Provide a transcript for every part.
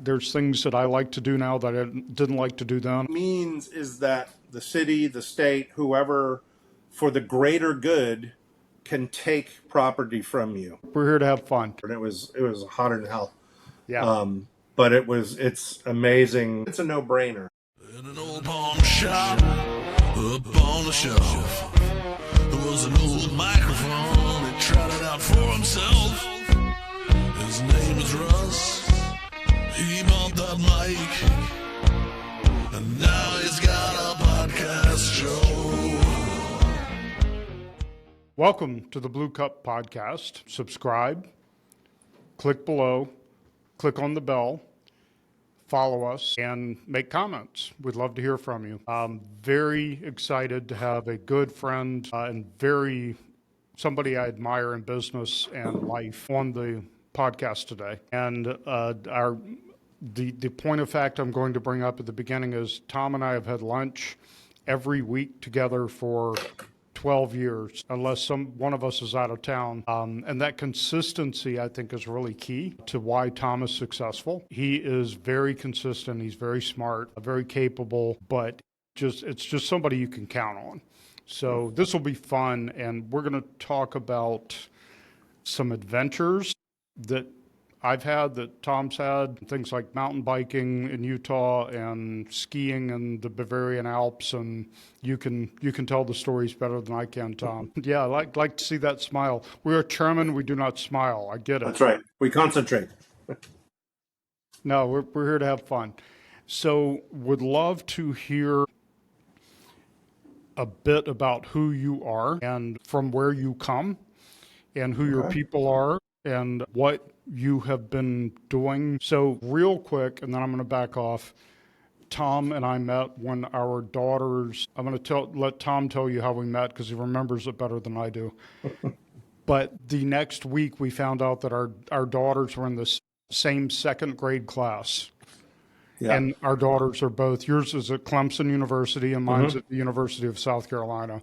There's things that I like to do now that I didn't like to do then. Means is that the city, the state, whoever, for the greater good, can take property from you. We're here to have fun. And it was hotter than hell. Yeah. But it's amazing. It's a no-brainer. In an old pawn shop, up on the shelf, there was an old microphone. He tried it out for himself. His name is Russ. He bought that mic, and now he's got a podcast show. Welcome to the Blue Cup Podcast. Subscribe, click below, click on the bell, follow us, and make comments. We'd love to hear from you. I'm very excited to have a good friend and somebody I admire in business and life on the podcast today. And the point of fact I'm going to bring up at the beginning is Tom and I have had lunch every week together for 12 years, unless one of us is out of town. And that consistency, I think, is really key to why Tom is successful. He is very consistent. He's very smart, very capable, but it's just somebody you can count on. So this will be fun, and we're going to talk about some adventures that I've had, that Tom's had, things like mountain biking in Utah and skiing in the Bavarian Alps, and you can tell the stories better than I can, Tom. Yeah, I like to see that smile. We are chairman, we do not smile. I get it. That's right. We concentrate. No, we're here to have fun. So would love to hear a bit about who you are and from where you come and who your people are and what you have been doing. So real quick, and then I'm going to back off. Tom and I met when our daughters, I'm going to let Tom tell you how we met because he remembers it better than I do. But the next week we found out that our daughters were in the same second grade class. Yeah. And our daughters are both, yours is at Clemson University and mine's at the University of South Carolina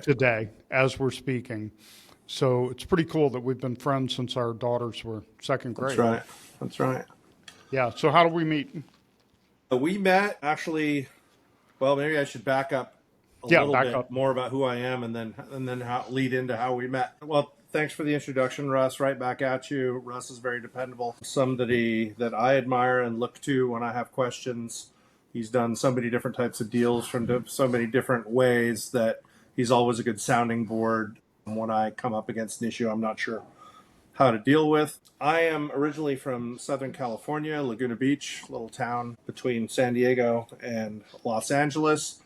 today as we're speaking. So it's pretty cool that we've been friends since our daughters were second grade. That's right. Yeah. So how do we meet? We met actually. Well, maybe I should back up a little bit more about who I am, and then lead into how we met. Well, thanks for the introduction, Russ. Right back at you. Russ is very dependable. Somebody that I admire and look to when I have questions. He's done so many different types of deals from so many different ways that he's always a good sounding board when I come up against an issue I'm not sure how to deal with. I am originally from Southern California, Laguna Beach, a little town between San Diego and Los Angeles.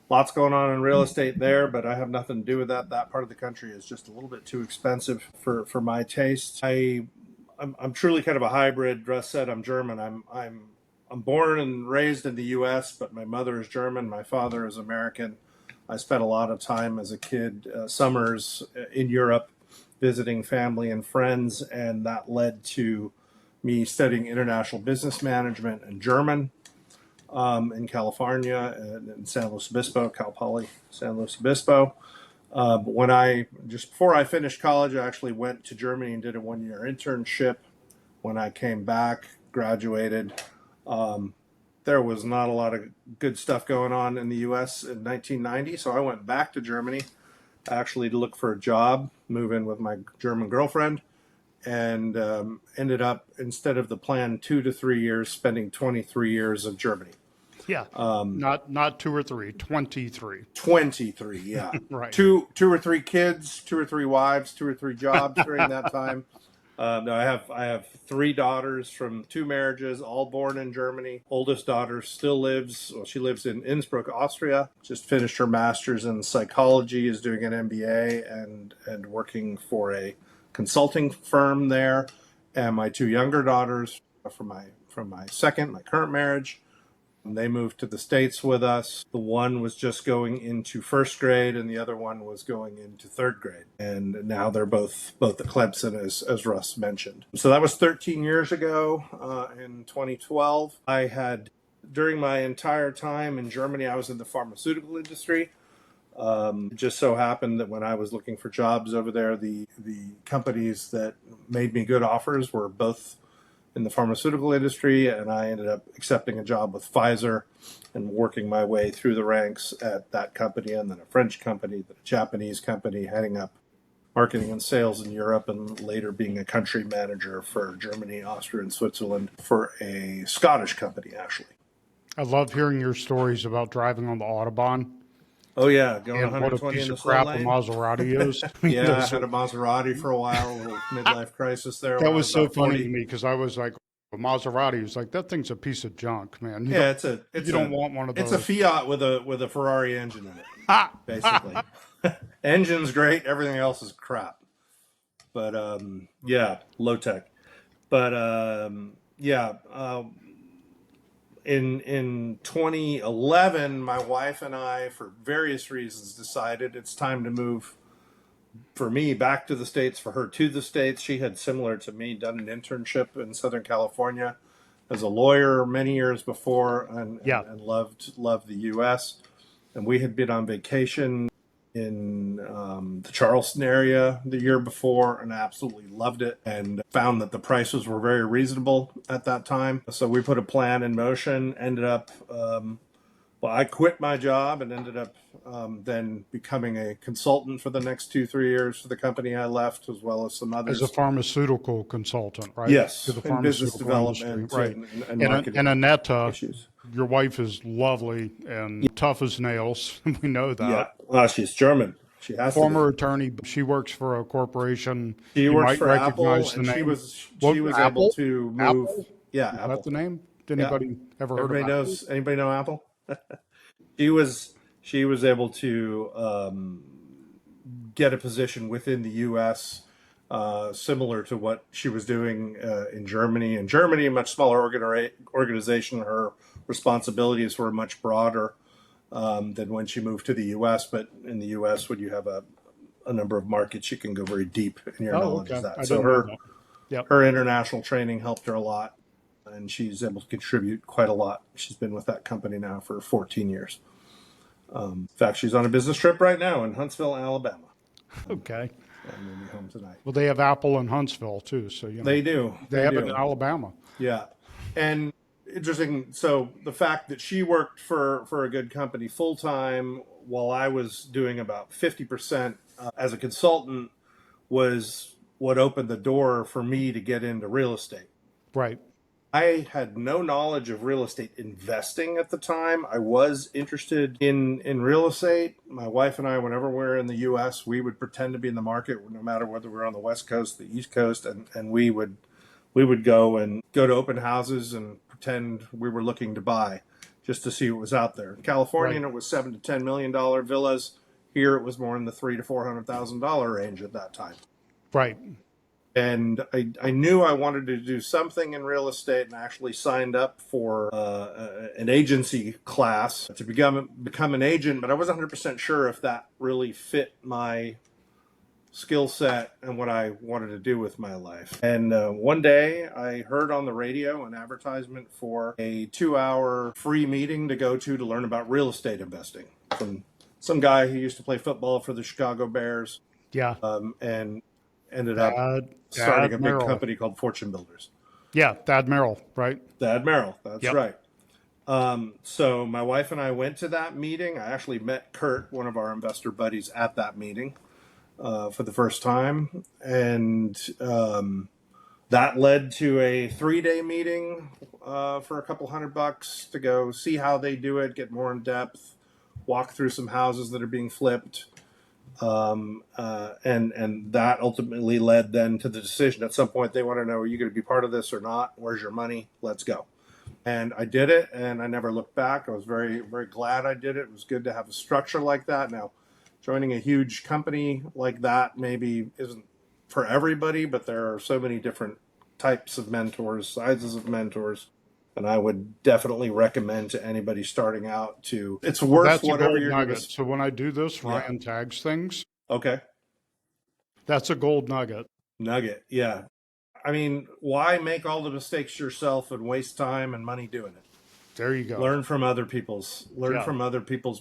Lots going on in real estate there, but I have nothing to do with that. That part of the country is just a little bit too expensive for my taste. I'm truly kind of a hybrid. Russ said I'm German. I'm born and raised in the U.S., but my mother is German. My father is American. I spent a lot of time as a kid, summers in Europe, visiting family and friends, and that led to me studying international business management and German in California and in San Luis Obispo, Cal Poly, San Luis Obispo. Just before I finished college, I actually went to Germany and did a one-year internship. When I came back, graduated. There was not a lot of good stuff going on in the U.S. in 1990, so I went back to Germany actually to look for a job, move in with my German girlfriend, and ended up, instead of the planned 2 to 3 years, spending 23 years in Germany. Yeah, not 2 or 3, 23. 23, yeah. Right. Two or three kids, 2 or 3 wives, 2 or 3 jobs during that time. No, I have 3 daughters from 2 marriages, all born in Germany. Oldest daughter still lives, she lives in Innsbruck, Austria. Just finished her master's in psychology, is doing an MBA and working for a consulting firm there. And my 2 younger daughters from my current marriage, they moved to the States with us. The one was just going into first grade and the other one was going into third grade. And now they're both at Clemson, as Russ mentioned. So that was 13 years ago in 2012. During my entire time in Germany, I was in the pharmaceutical industry. It just so happened that when I was looking for jobs over there, the companies that made me good offers were both in the pharmaceutical industry, and I ended up accepting a job with Pfizer and working my way through the ranks at that company, and then a French company, then a Japanese company, heading up marketing and sales in Europe, and later being a country manager for Germany, Austria, and Switzerland for a Scottish company, actually. I love hearing your stories about driving on the Autobahn. Oh yeah, going And what a 120 piece in the of slow crap a lane. Maserati is. Yeah, I had a Maserati for a while, a little midlife crisis there. That when I was so about funny 40. to me because I was like, a Maserati was like, that thing's a piece of junk, man. You Yeah, you don't want one of those. It's a Fiat with a Ferrari engine in it, basically. Engine's great, everything else is crap. But yeah, low tech. But yeah, in 2011, my wife and I, for various reasons, decided it's time to move. For me, back to the States. For her, to the States. She had, similar to me, done an internship in Southern California as a lawyer many years before, and loved the U.S. And we had been on vacation in the Charleston area the year before and absolutely loved it, and found that the prices were very reasonable at that time. So we put a plan in motion, ended up, I quit my job and ended up then becoming a consultant for the next 2-3 years for the company I left, as well as some others. As a pharmaceutical consultant, right? Yes, To the in business pharmaceutical development industry, right? and marketing And Annette, issues. your wife is lovely and tough as nails. We know that. Yeah, well, she's German. She has Former to be. attorney. She works for a corporation. She You works might for Apple, recognize the and name. she was Apple? able to move. Apple? Yeah, Is Apple. that the name? Did anybody ever heard of Everybody Apple? knows. Anybody know Apple? She was able to get a position within the U.S. Similar to what she was doing in Germany. In Germany, a much smaller organization, her responsibilities were much broader than when she moved to the U.S. But in the U.S., when you have a number of markets, you can go very deep in your knowledge of that. So her international training helped her a lot, and she's able to contribute quite a lot. She's been with that company now for 14 years. In fact, she's on a business trip right now in Huntsville, Alabama. Okay. And we'll be home tonight. Well, they have Apple in Huntsville too, so you know. They do. They have it in Alabama. Yeah, and interesting. So the fact that she worked for a good company full time while I was doing about 50% as a consultant was what opened the door for me to get into real estate. Right. I had no knowledge of real estate investing at the time. I was interested in real estate. My wife and I, whenever we're in the U.S., we would pretend to be in the market, no matter whether we're on the West Coast, the East Coast, and we would go to open houses and pretend we were looking to buy just to see what was out there. In California, it was $7 to $10 million villas. Here, it was more in the $300,000 to $400,000 range at that time. Right. And I knew I wanted to do something in real estate, and actually signed up for an agency class to become an agent, but I wasn't 100% sure if that really fit my skill set and what I wanted to do with my life. And one day I heard on the radio an advertisement for a 2-hour free meeting to go to learn about real estate investing from some guy who used to play football for the Chicago Bears. Yeah. And ended up starting a big company called Fortune Builders. Yeah, Thad Merrill, right? Thad Merrill, that's right. So my wife and I went to that meeting. I actually met Kurt, one of our investor buddies, at that meeting for the first time. And that led to a 3-day meeting for a couple $100 to go see how they do it, get more in depth, walk through some houses that are being flipped. And that ultimately led then to the decision. At some point, they want to know, are you going to be part of this or not? Where's your money? Let's go. And I did it, and I never looked back. I was very, very glad I did it. It was good to have a structure like that. Now, joining a huge company like that maybe isn't for everybody, but there are so many different types of mentors, sizes of mentors. And I would definitely recommend to anybody starting out to, it's worth whatever you're doing. So when I do this, Ryan tags things. Okay. That's a gold nugget. Nugget, yeah. I mean, why make all the mistakes yourself and waste time and money doing it? There you go. Learn from other people's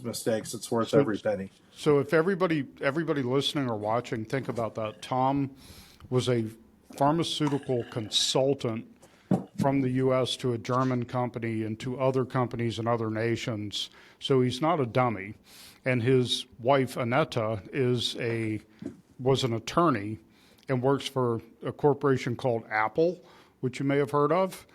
mistakes. It's worth every penny. So if everybody listening or watching, think about that. Tom was a pharmaceutical consultant from the U.S. to a German company and to other companies in other nations. So he's not a dummy. And his wife, Annetta, was an attorney and works for a corporation called Apple, which you may have heard of.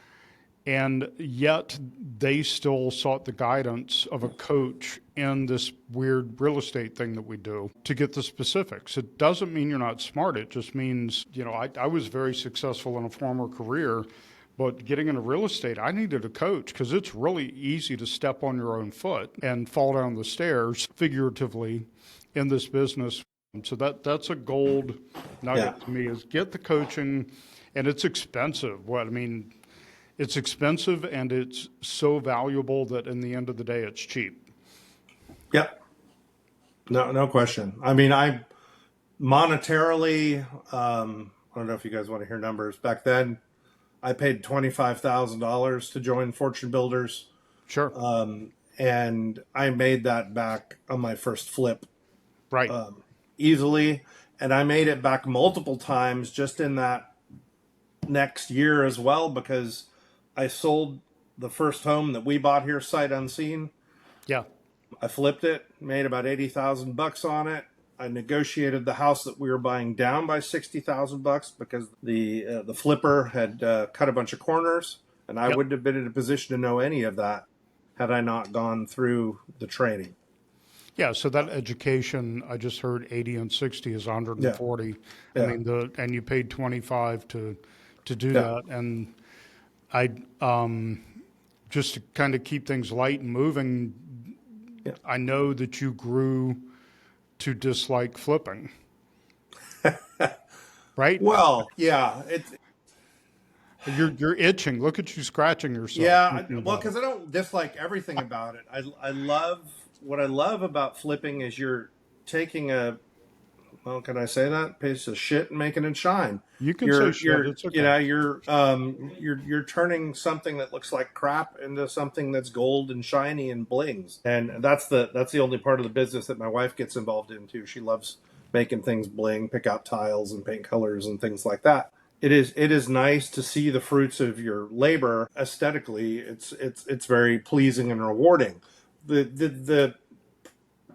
And yet they still sought the guidance of a coach in this weird real estate thing that we do to get the specifics. It doesn't mean you're not smart. It just means, I was very successful in a former career, but getting into real estate, I needed a coach because it's really easy to step on your own foot and fall down the stairs, figuratively, in this business. So that's a gold nugget to me, is get the coaching, and it's expensive. It's expensive, and it's so valuable that in the end of the day, it's cheap. Yep. No question. I mean, I monetarily, I don't know if you guys want to hear numbers. Back then, I paid $25,000 to join Fortune Builders. Sure. And I made that back on my first flip. Right. Easily. And I made it back multiple times just in that next year as well, because I sold the first home that we bought here sight unseen. Yeah. I flipped it, made about $80,000 on it. I negotiated the house that we were buying down by $60,000 because the flipper had cut a bunch of corners, and I wouldn't have been in a position to know any of that had I not gone through the training. Yeah, so that education, I just heard 80 and 60 is 140. Yeah. I mean, and you paid 25 to do that. And I just to kind of keep things light and moving, I know that you grew to dislike flipping. Right? Well, yeah, You're itching. Look at you scratching yourself. Yeah, well, because I don't dislike everything about it. What I love about flipping is you're taking can I say that? Piece of shit and making it shine. You can say shit. It's okay. You're turning something that looks like crap into something that's gold and shiny and blings. And that's the only part of the business that my wife gets involved in too. She loves making things bling, pick out tiles and paint colors and things like that. It is nice to see the fruits of your labor aesthetically. It's very pleasing and rewarding. The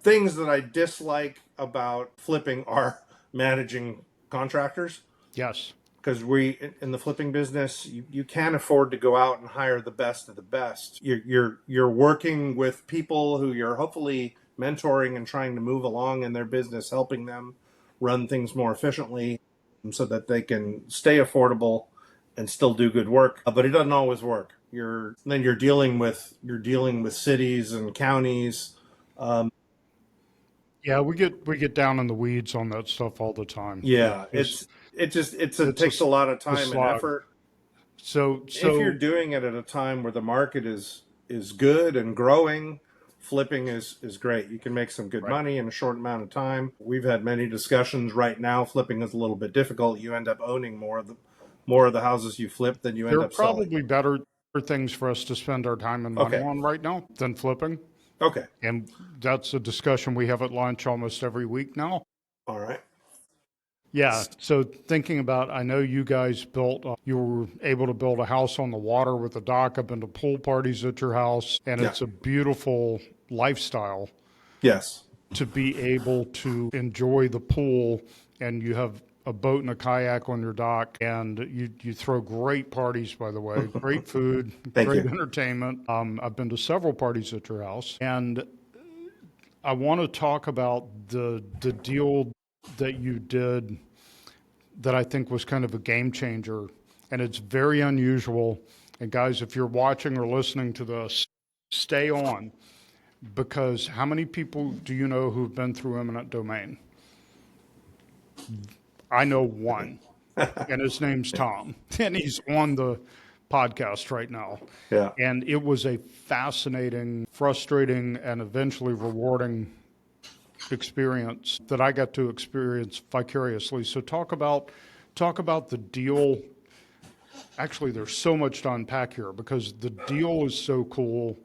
things that I dislike about flipping are managing contractors. Yes. Because in the flipping business, you can't afford to go out and hire the best of the best. You're working with people who you're hopefully mentoring and trying to move along in their business, helping them run things more efficiently so that they can stay affordable and still do good work. But it doesn't always work. You're dealing with cities and counties. Yeah, we get down in the weeds on that stuff all the time. Yeah, it takes a lot of time and effort. So if you're doing it at a time where the market is good and growing, flipping is great. You can make some good money in a short amount of time. We've had many discussions. Right now, flipping is a little bit difficult. You end up owning more of the houses you flip than you end up selling. There are probably better things for us to spend our time and money on right now than flipping. Okay. And that's a discussion we have at lunch almost every week now. All right. Yeah. So thinking about, I know you guys you were able to build a house on the water with a dock. I've been to pool parties at your house, and it's a beautiful lifestyle. Yes. To be able to enjoy the pool, and you have a boat and a kayak on your dock, and you throw great parties, by the way, great food, great entertainment. I've been to several parties at your house, and I want to talk about the deal that you did that I think was kind of a game changer, and it's very unusual. And guys, if you're watching or listening to this, stay on, because how many people do you know who've been through eminent domain? I know one, and his name's Tom, and he's on the podcast right now. Yeah. And it was a fascinating, frustrating, and eventually rewarding experience that I got to experience vicariously. So talk about the deal. Actually, there's so much to unpack here because the deal is so cool,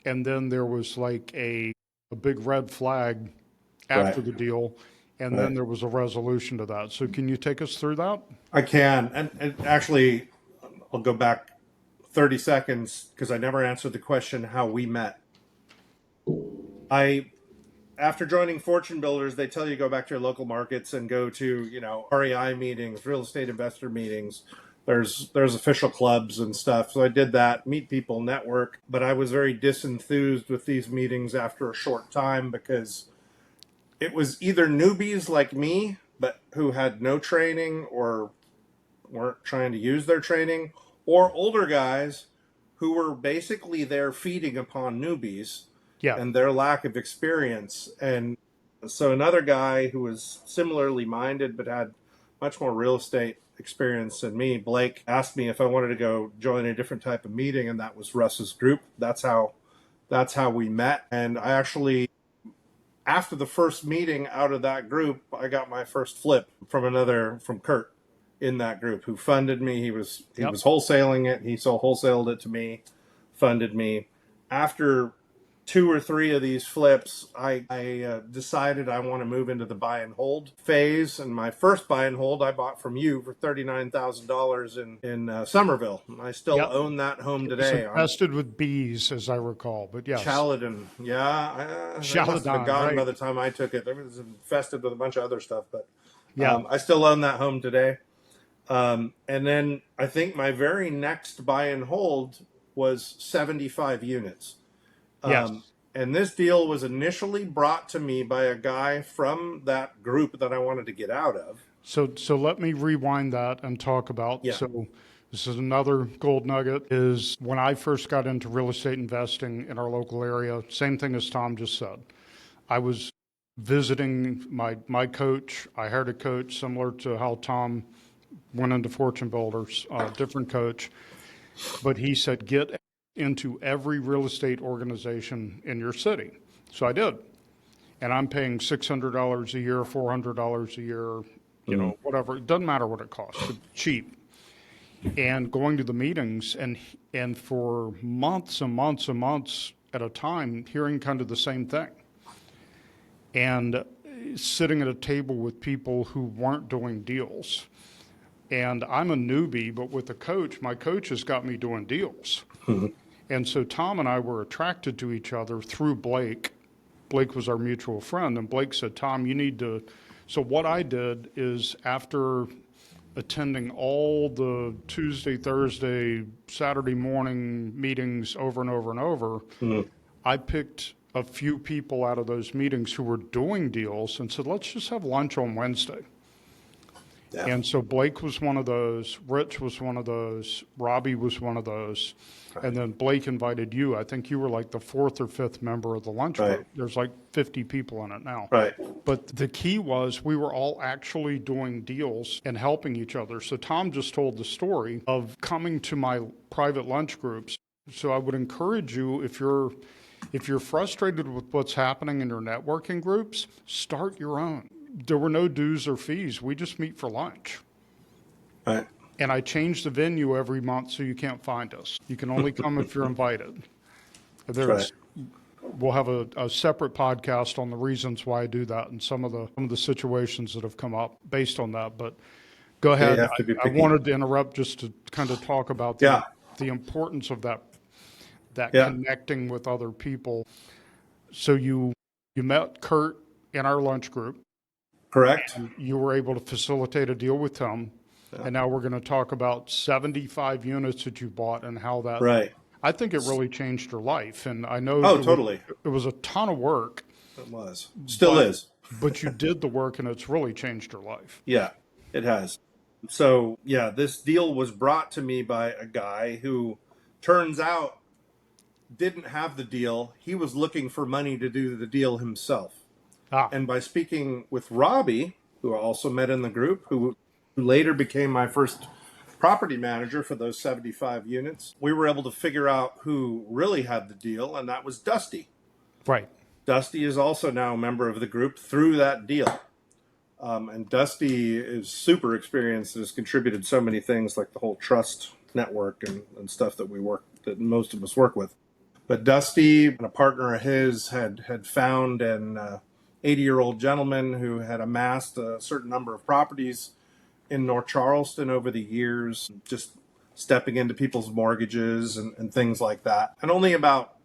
and then there was like a big red flag after the deal. And then there was a resolution to that. So can you take us through that? I can. And actually, I'll go back 30 seconds because I never answered the question how we met. After joining Fortune Builders, they tell you to go back to your local markets and go to, REI meetings, real estate investor meetings. There's official clubs and stuff. So I did that, meet people, network. But I was very disenthused with these meetings after a short time because it was either newbies like me, but who had no training or weren't trying to use their training, or older guys who were basically there feeding upon newbies and their lack of experience. And so another guy who was similarly minded but had much more real estate experience than me, Blake, asked me if I wanted to go join a different type of meeting, and that was Russ's group. That's how we met. And I actually, after the first meeting out of that group, I got my first flip from Kurt in that group, who funded me. He was wholesaling it. He wholesaled it to me, funded me. After 2 or 3 of these flips, I decided I want to move into the buy and hold phase. And my first buy and hold I bought from you for $39,000 in Somerville. I still own that home today. It's infested with bees, as I recall, but yes. Chaladon. Yeah. It must have been gone by the time I took it. It was infested with a bunch of other stuff, but I still own that home today. And then I think my very next buy and hold was 75 units. And this deal was initially brought to me by a guy from that group that I wanted to get out of. So let me rewind that and talk about. So this is another gold nugget, is when I first got into real estate investing in our local area, same thing as Tom just said. I was visiting my coach. I hired a coach similar to how Tom went into Fortune Builders, different coach. But he said, get into every real estate organization in your city. So I did. And I'm paying $600 a year, $400 a year, whatever. It doesn't matter what it costs. It's cheap. And going to the meetings and for months and months and months at a time, hearing kind of the same thing. And sitting at a table with people who weren't doing deals. And I'm a newbie, but with a coach, my coach has got me doing deals. And so Tom and I were attracted to each other through Blake. Blake was our mutual friend, and Blake said, Tom, you need to. So what I did is, after attending all the Tuesday, Thursday, Saturday morning meetings over and over and over, I picked a few people out of those meetings who were doing deals and said, let's just have lunch on Wednesday. Yeah. And so Blake was one of those, Rich was one of those, Robbie was one of those, and then Blake invited you. I think you were like the 4th or 5th member of the lunch group. There's like 50 people in it now. But the key was we were all actually doing deals and helping each other. So Tom just told the story of coming to my private lunch groups. So I would encourage you, if you're frustrated with what's happening in your networking groups, start your own. There were no dues or fees. We just meet for lunch. And I change the venue every month so you can't find us. You can only come if you're invited. We'll have a separate podcast on the reasons why I do that and some of the situations that have come up based on that. But go ahead. I wanted to interrupt just to kind of talk about the importance of that connecting with other people. So you met Kurt in our lunch group. Correct. You were able to facilitate a deal with Tom. And now we're going to talk about 75 units that you bought and how that, I think it really changed your life. And I know it was a ton of work. It was. Still is. But you did the work and it's really changed your life. Yeah, it has. So, this deal was brought to me by a guy who turns out didn't have the deal. He was looking for money to do the deal himself. And by speaking with Robbie, who I also met in the group, who later became my first property manager for those 75 units, we were able to figure out who really had the deal, and that was Dusty. Dusty is also now a member of the group through that deal. And Dusty is super experienced and has contributed so many things like the whole trust network and stuff that most of us work with. But Dusty and a partner of his had found an 80-year-old gentleman who had amassed a certain number of properties in North Charleston over the years, just stepping into people's mortgages and things like that. And only about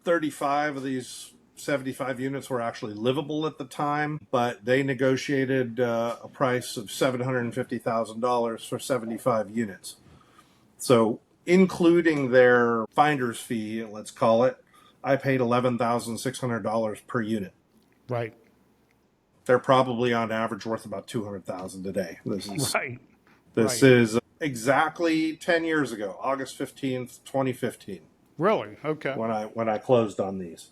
35 of these 75 units were actually livable at the time, but they negotiated a price of $750,000 for 75 units. So including their finder's fee, let's call it, I paid $11,600 per unit. Right. They're probably on average worth about $200,000 today. This right. is exactly 10 years ago, August 15th, 2015. Really? Okay. When I closed on these.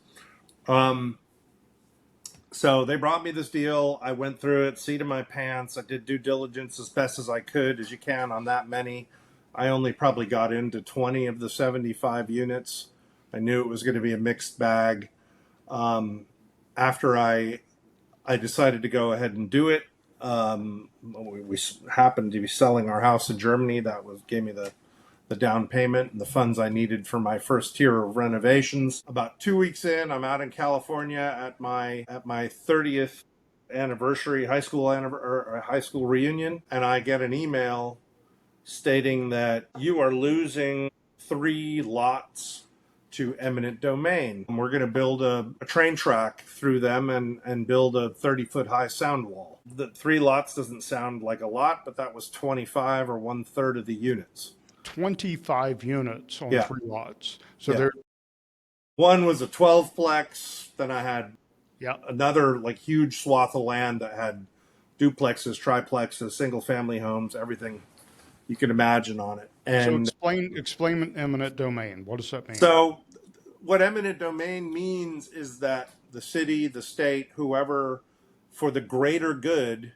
So they brought me this deal. I went through it, seat of my pants. I did due diligence as best as I could, as you can on that many. I only probably got into 20 of the 75 units. I knew it was going to be a mixed bag. After I decided to go ahead and do it, we happened to be selling our house in Germany. That gave me the down payment and the funds I needed for my first tier of renovations. About 2 weeks in, I'm out in California at my 30th anniversary, high school reunion, and I get an email stating that you are losing 3 lots to eminent domain. We're going to build a train track through them and build a 30-foot high sound wall. The 3 lots doesn't sound like a lot, but that was 25 or 1/3 of the units. 25 units on 3 lots. So there. One was a 12-plex. Then I had another like huge swath of land that had duplexes, triplexes, single-family homes, everything you can imagine on it. And so explain eminent domain. What does that mean? So what eminent domain means is that the city, the state, whoever, for the greater good,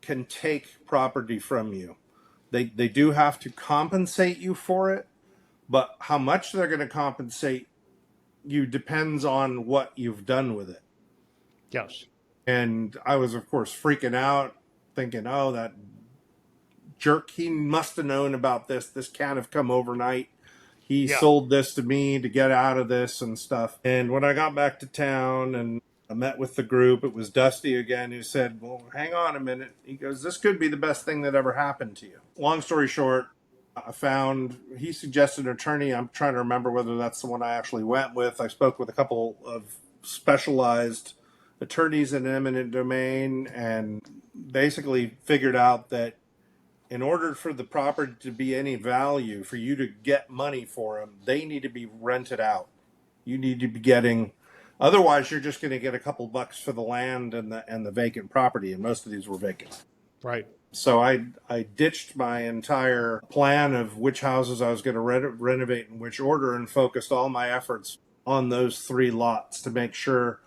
can take property from you. They do have to compensate you for it, but how much they're going to compensate you depends on what you've done with it. Yes. And I was, of course, freaking out, thinking, oh, that jerk, he must have known about this. This can't have come overnight. He sold this to me to get out of this and stuff. And when I got back to town and I met with the group, it was Dusty again who said, well, hang on a minute. He goes, this could be the best thing that ever happened to you. Long story short, he suggested an attorney. I'm trying to remember whether that's the one I actually went with. I spoke with a couple of specialized attorneys in eminent domain and basically figured out that in order for the property to be any value, for you to get money for them, they need to be rented out. You need to be getting, otherwise you're just going to get a couple bucks for the land and the vacant property, and most of these were vacant. Right. So I ditched my entire plan of which houses I was going to renovate in which order and focused all my efforts on those 3 lots to make sure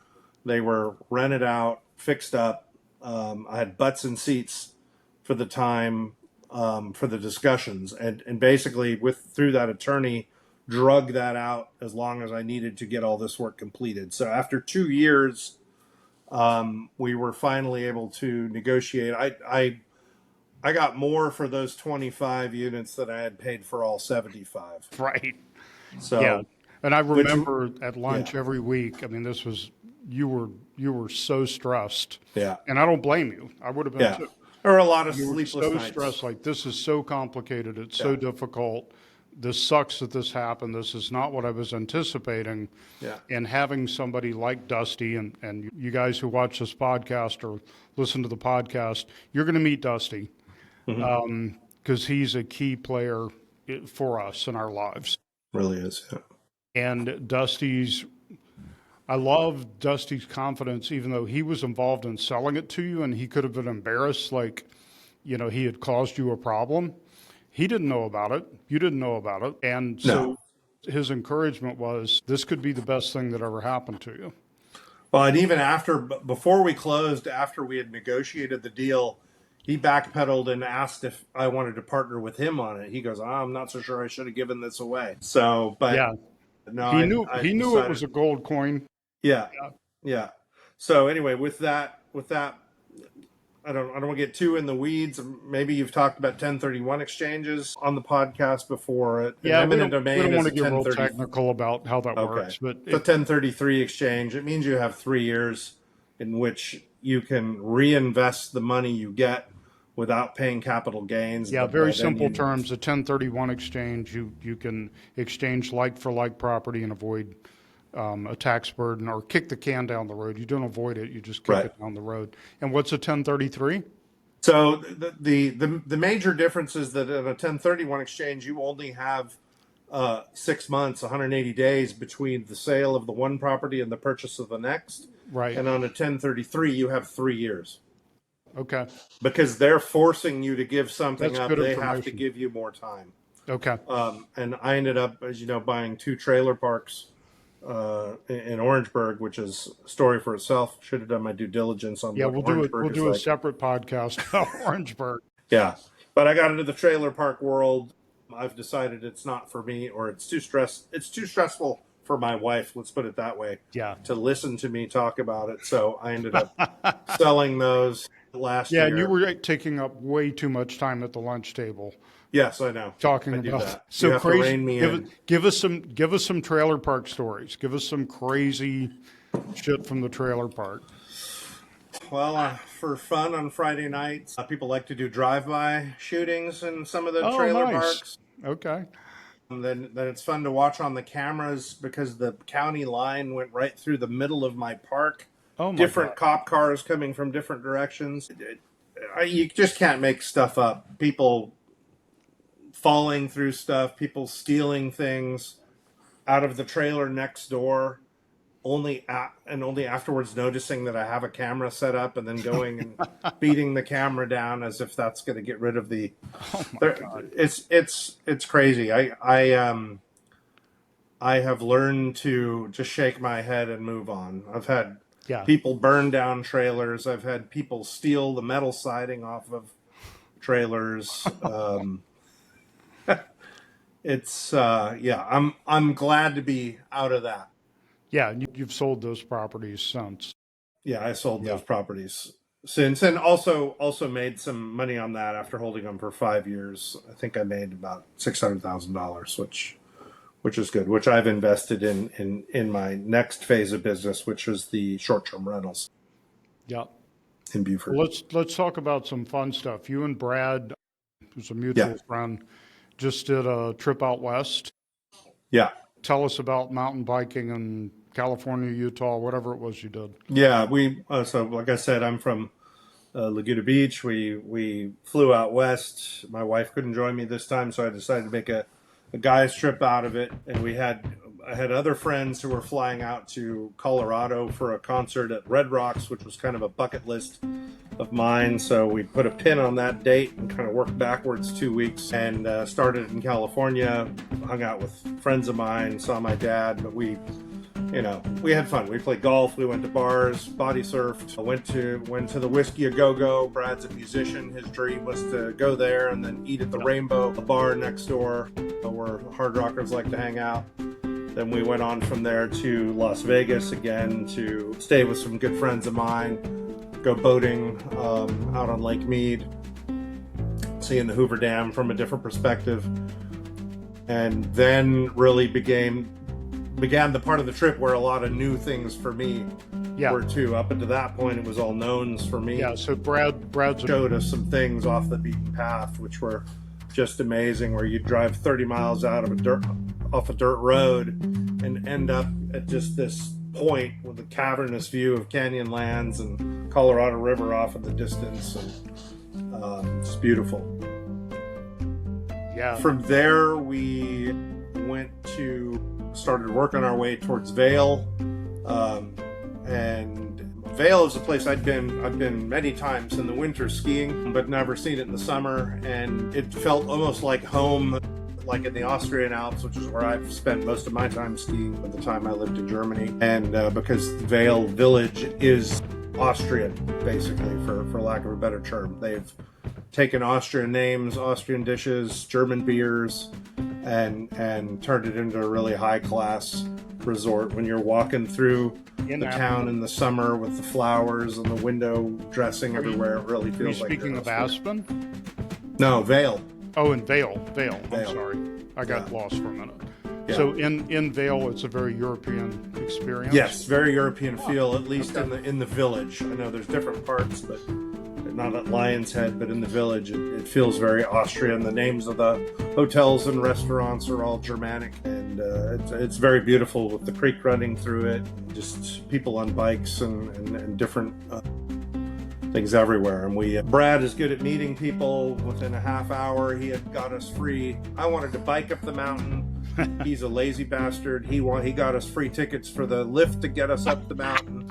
they were rented out, fixed up. I had butts and seats for the time, for the discussions, and basically through that attorney drug that out as long as I needed to get all this work completed. So after 2 years, we were finally able to negotiate. I got more for those 25 units than I had paid for all 75. Right. So yeah, and I remember at lunch every week. I mean, this was you were so stressed. Yeah, and I don't blame you. I would have been too. There were a lot of You were sleepless so nights. stressed, like this is so complicated. It's so difficult. This sucks that this happened. This is not what I was anticipating. Yeah. And having somebody like Dusty, and you guys who watch this podcast or listen to the podcast, you're going to meet Dusty because he's a key player for us in our lives. Really is, yeah. And I love Dusty's confidence, even though he was involved in selling it to you and he could have been embarrassed, like, he had caused you a problem. He didn't know about it. You didn't know about it. And so his encouragement was, this could be the best thing that ever happened to you. Well, and even before we closed, after we had negotiated the deal, he backpedaled and asked if I wanted to partner with him on it. He goes, I'm not so sure I should have given this away. So, but no, he knew it was a gold coin. Yeah. So anyway, with that, I don't want to get too in the weeds. Maybe you've talked about 1031 exchanges on the podcast before. Yeah, we don't want to get real technical about how that works. But the 1033 exchange, it means you have 3 years in which you can reinvest the money you get without paying capital gains. Yeah, But very then simple terms. A 1031 exchange, you can exchange like for like property and avoid a tax burden or kick the can down the road. You don't avoid it, you just kick Right. it down the road. And what's a 1033? So the major difference is that in a 1031 exchange, you only have 6 months, 180 days between the sale of the one property and the purchase of the next. Right. And on a 1033, you have 3 years. Okay. Because they're forcing you to give something That's up. good They have to information. give you more time. Okay. And I ended up, as you know, buying 2 trailer parks in Orangeburg, which is a story for itself. Should have done my due diligence on Yeah, what we'll do it. Orangeburg We'll is do a like. separate podcast about Orangeburg. Yeah, but I got into the trailer park world. I've decided it's not for me, or it's too stressful for my wife. Let's put it that way. Yeah. To listen to me talk about it, so I ended up selling those last year. Yeah, and you were taking up way too much time at the lunch table. Yes, I know. Talking I do about that. so you have crazy. to rein me in. Give us some trailer park stories. Give us some crazy shit from the trailer park. Well, for fun on Friday nights, people like to do drive-by shootings in some of the Oh, trailer nice. parks. Okay. And then it's fun to watch on the cameras because the county line went right through the middle of my park. Oh my Different God. cop cars coming from different directions. You just can't make stuff up. People falling through stuff, people stealing things out of the trailer next door, only afterwards noticing that I have a camera set up and then going and beating the camera down as if that's going to get rid of the. Oh my God. It's crazy. I have learned to just shake my head and move on. I've had people burn down trailers. I've had people steal the metal siding off of trailers. I'm glad to be out of that. Yeah, you've sold those properties since. Yeah, I sold those properties since, and also made some money on that after holding them for 5 years. I think I made about $600,000, which is good. Which I've invested in my next phase of business, which is the short-term rentals. Yeah. In Beaufort. Well, let's talk about some fun stuff. You and Brad, who's a mutual friend, just did a trip out west. Yeah. Tell us about mountain biking in California, Utah, whatever it was you did. Yeah, so like I said, I'm from Laguna Beach. We flew out west. My wife couldn't join me this time, so I decided to make a guy's trip out of it. And I had other friends who were flying out to Colorado for a concert at Red Rocks, which was kind of a bucket list of mine. So we put a pin on that date and kind of worked backwards 2 weeks and started in California, hung out with friends of mine, saw my dad, but we had fun. We played golf, we went to bars, body surfed, went to the Whiskey A Go-Go. Brad's a musician. His dream was to go there and then eat at the Rainbow, a bar next door where hard rockers like to hang out. Then we went on from there to Las Vegas again to stay with some good friends of mine, go boating out on Lake Mead, seeing the Hoover Dam from a different perspective. And then really began the part of the trip where a lot of new things for me were too. Up until that point, it was all knowns for me. Yeah, so Brad's showed us some things off the beaten path, which were just amazing, where you drive 30 miles off a dirt road and end up at just this point with a cavernous view of Canyonlands and Colorado River off in the distance, and it's beautiful. Yeah. From there, we started working our way towards Vail, and Vail is a place I've been many times in the winter skiing, but never seen it in the summer, and it felt almost like home, like in the Austrian Alps, which is where I've spent most of my time skiing at the time I lived in Germany. And because Vail Village is Austrian, basically, for lack of a better term. They've taken Austrian names, Austrian dishes, German beers, and turned it into a really high-class resort. When you're walking through the town in the summer with the flowers and the window dressing everywhere, it really feels like. Speaking of Aspen? No, Vail. Oh, in Vail. I'm sorry. I got lost for a minute. Yeah. So in Vail, it's a very European experience. Yes, very European feel, at least in the village. I know there's different parts, but not at Lion's Head, but in the village. It feels very Austrian. The names of the hotels and restaurants are all Germanic, and it's very beautiful with the creek running through it. Just people on bikes and different things everywhere. And Brad is good at meeting people. Within a half hour, he had got us free. I wanted to bike up the mountain. He's a lazy bastard. He got us free tickets for the lift to get us up the mountain.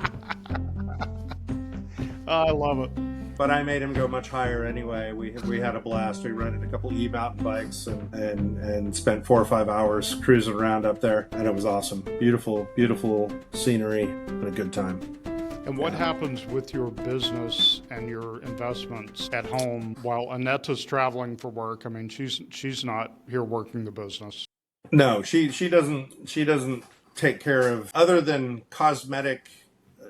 I love it. But I made him go much higher anyway. We had a blast. We rented a couple e-mountain bikes and spent 4 or 5 hours cruising around up there, and it was awesome. Beautiful, beautiful scenery and a good time. And what happens with your business and your investments at home while Annetta's traveling for work? I mean, she's not here working the business. No, she doesn't take care of, other than cosmetic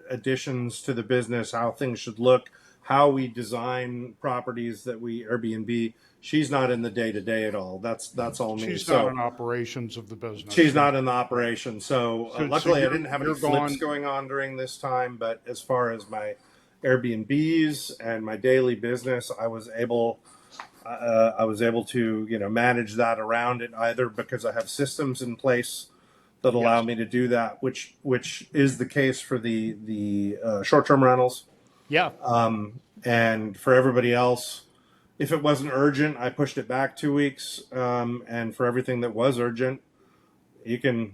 additions to the business, how things should look, how we design properties that we Airbnb. She's not in the day-to-day at all. That's all me. She's not in operations of the business. She's not in the operation. So luckily I didn't have any flips going on during this time, but as far as my Airbnbs and my daily business, I was able to, manage that around it, either because I have systems in place that allow me to do that, which is the case for the short-term rentals. Yeah. And for everybody else, if it wasn't urgent, I pushed it back 2 weeks. And for everything that was urgent, you can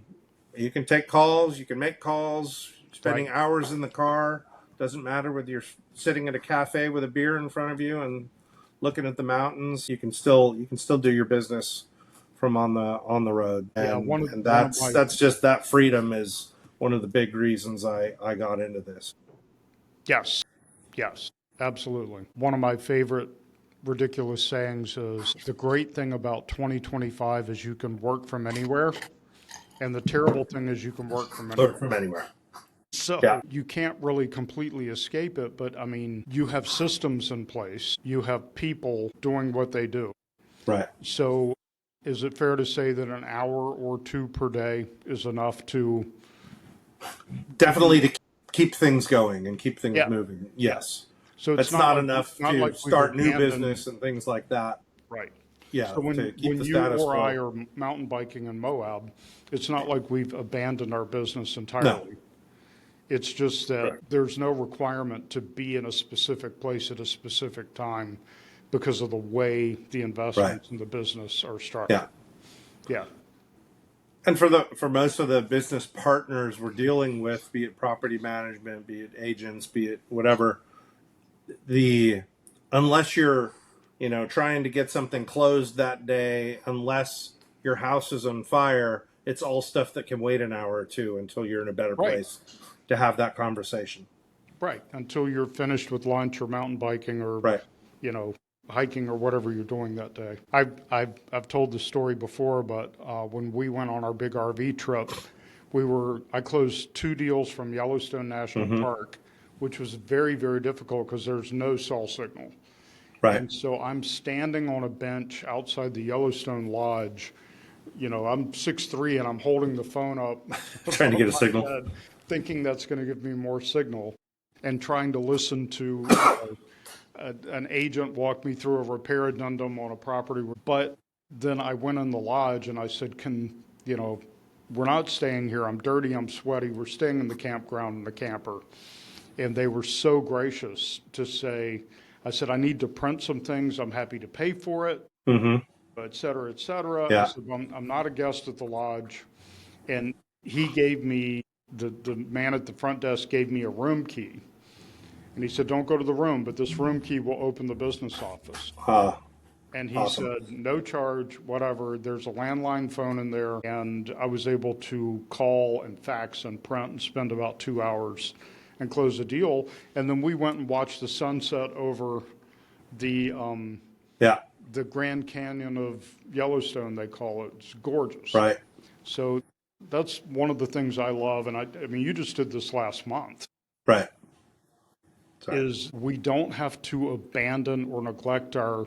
take calls, you can make calls, spending hours in the car. Doesn't matter whether you're sitting at a cafe with a beer in front of you and looking at the mountains. You can still do your business from on the road. And that's just, that freedom is one of the big reasons I got into this. Yes, absolutely. One of my favorite ridiculous sayings is, the great thing about 2025 is you can work from anywhere, and the terrible thing is you can work from anywhere. So you can't really completely escape it, but I mean, you have systems in place, you have people doing what they do. Right. So is it fair to say that an hour or two per day is enough to... Definitely to keep things going and keep things moving. Yes. So it's not enough to start new business and things like that. Right. Yeah. So when you or I are mountain biking in Moab, it's not like we've abandoned our business entirely. No. It's just that there's no requirement to be in a specific place at a specific time because of the way the investments in the business are structured. Yeah. And for most of the business partners we're dealing with, be it property management, be it agents, be it whatever, unless you're, trying to get something closed that day, unless your house is on fire, it's all stuff that can wait an hour or two until you're in a better place to have that conversation. Right. Until you're finished with lunch or mountain biking or, hiking or whatever you're doing that day. I've told the story before, but when we went on our big RV trip, I closed 2 deals from Yellowstone National Park, which was very, very difficult because there's no cell signal. Right. And so I'm standing on a bench outside the Yellowstone Lodge. I'm 6'3" and I'm holding the phone up. Trying to get a signal. Head, thinking that's going to give me more signal, and trying to listen to an agent walk me through a repair addendum on a property. But then I went in the lodge and I said, we're not staying here. I'm dirty, I'm sweaty. We're staying in the campground in the camper. And they were so gracious to say, I said, I need to print some things. I'm happy to pay for it, et cetera, et cetera. Yeah. I said, I'm not a guest at the lodge. And he gave me, the man at the front desk gave me a room key. And he said, don't go to the room, but this room key will open the business office. And he said, no charge, whatever. There's a landline phone in there. And I was able to call and fax and print and spend about 2 hours and close the deal. And then we went and watched the sunset over the Grand Canyon of Yellowstone, they call it. It's gorgeous. Right. So that's one of the things I love. And I mean, you just did this last month. Right. Is we don't have to abandon or neglect our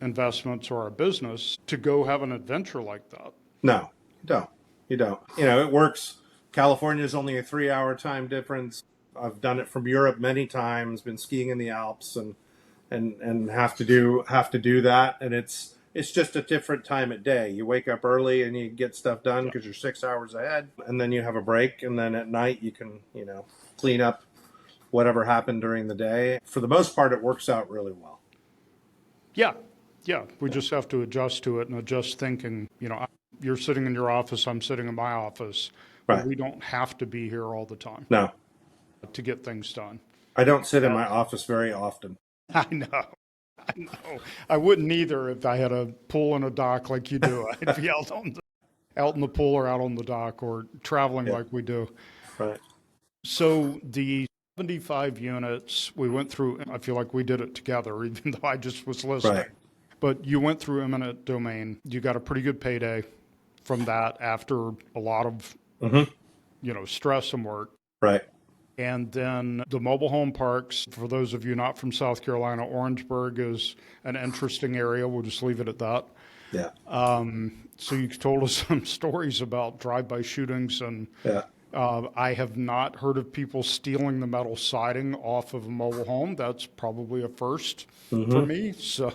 investments or our business to go have an adventure like that. No, you don't. It works. California is only a 3-hour time difference. I've done it from Europe many times, been skiing in the Alps, and and have to do that. And it's just a different time of day. You wake up early and you get stuff done because you're 6 hours ahead, and then you have a break, and then at night you can clean up whatever happened during the day. For the most part, it works out really well. Yeah. We just have to adjust to it and adjust thinking. You're sitting in your office, I'm sitting in my office, but Right. we don't have to be here all the time No, to get things done. I don't sit in my office very often. I know. I wouldn't either if I had a pool and a dock like you do. I'd be out in the pool or out on the dock or traveling like we do. Right. So the 75 units we went through, I feel like we did it together, even though I just was listening. Right. But you went through eminent domain. You got a pretty good payday from that after a lot of, stress and work. Right. And then the mobile home parks, for those of you not from South Carolina, Orangeburg is an interesting area. We'll just leave it at that. Yeah. So you told us some stories about drive-by shootings, and I have not heard of people stealing the metal siding off of a mobile home. That's probably a first for me. So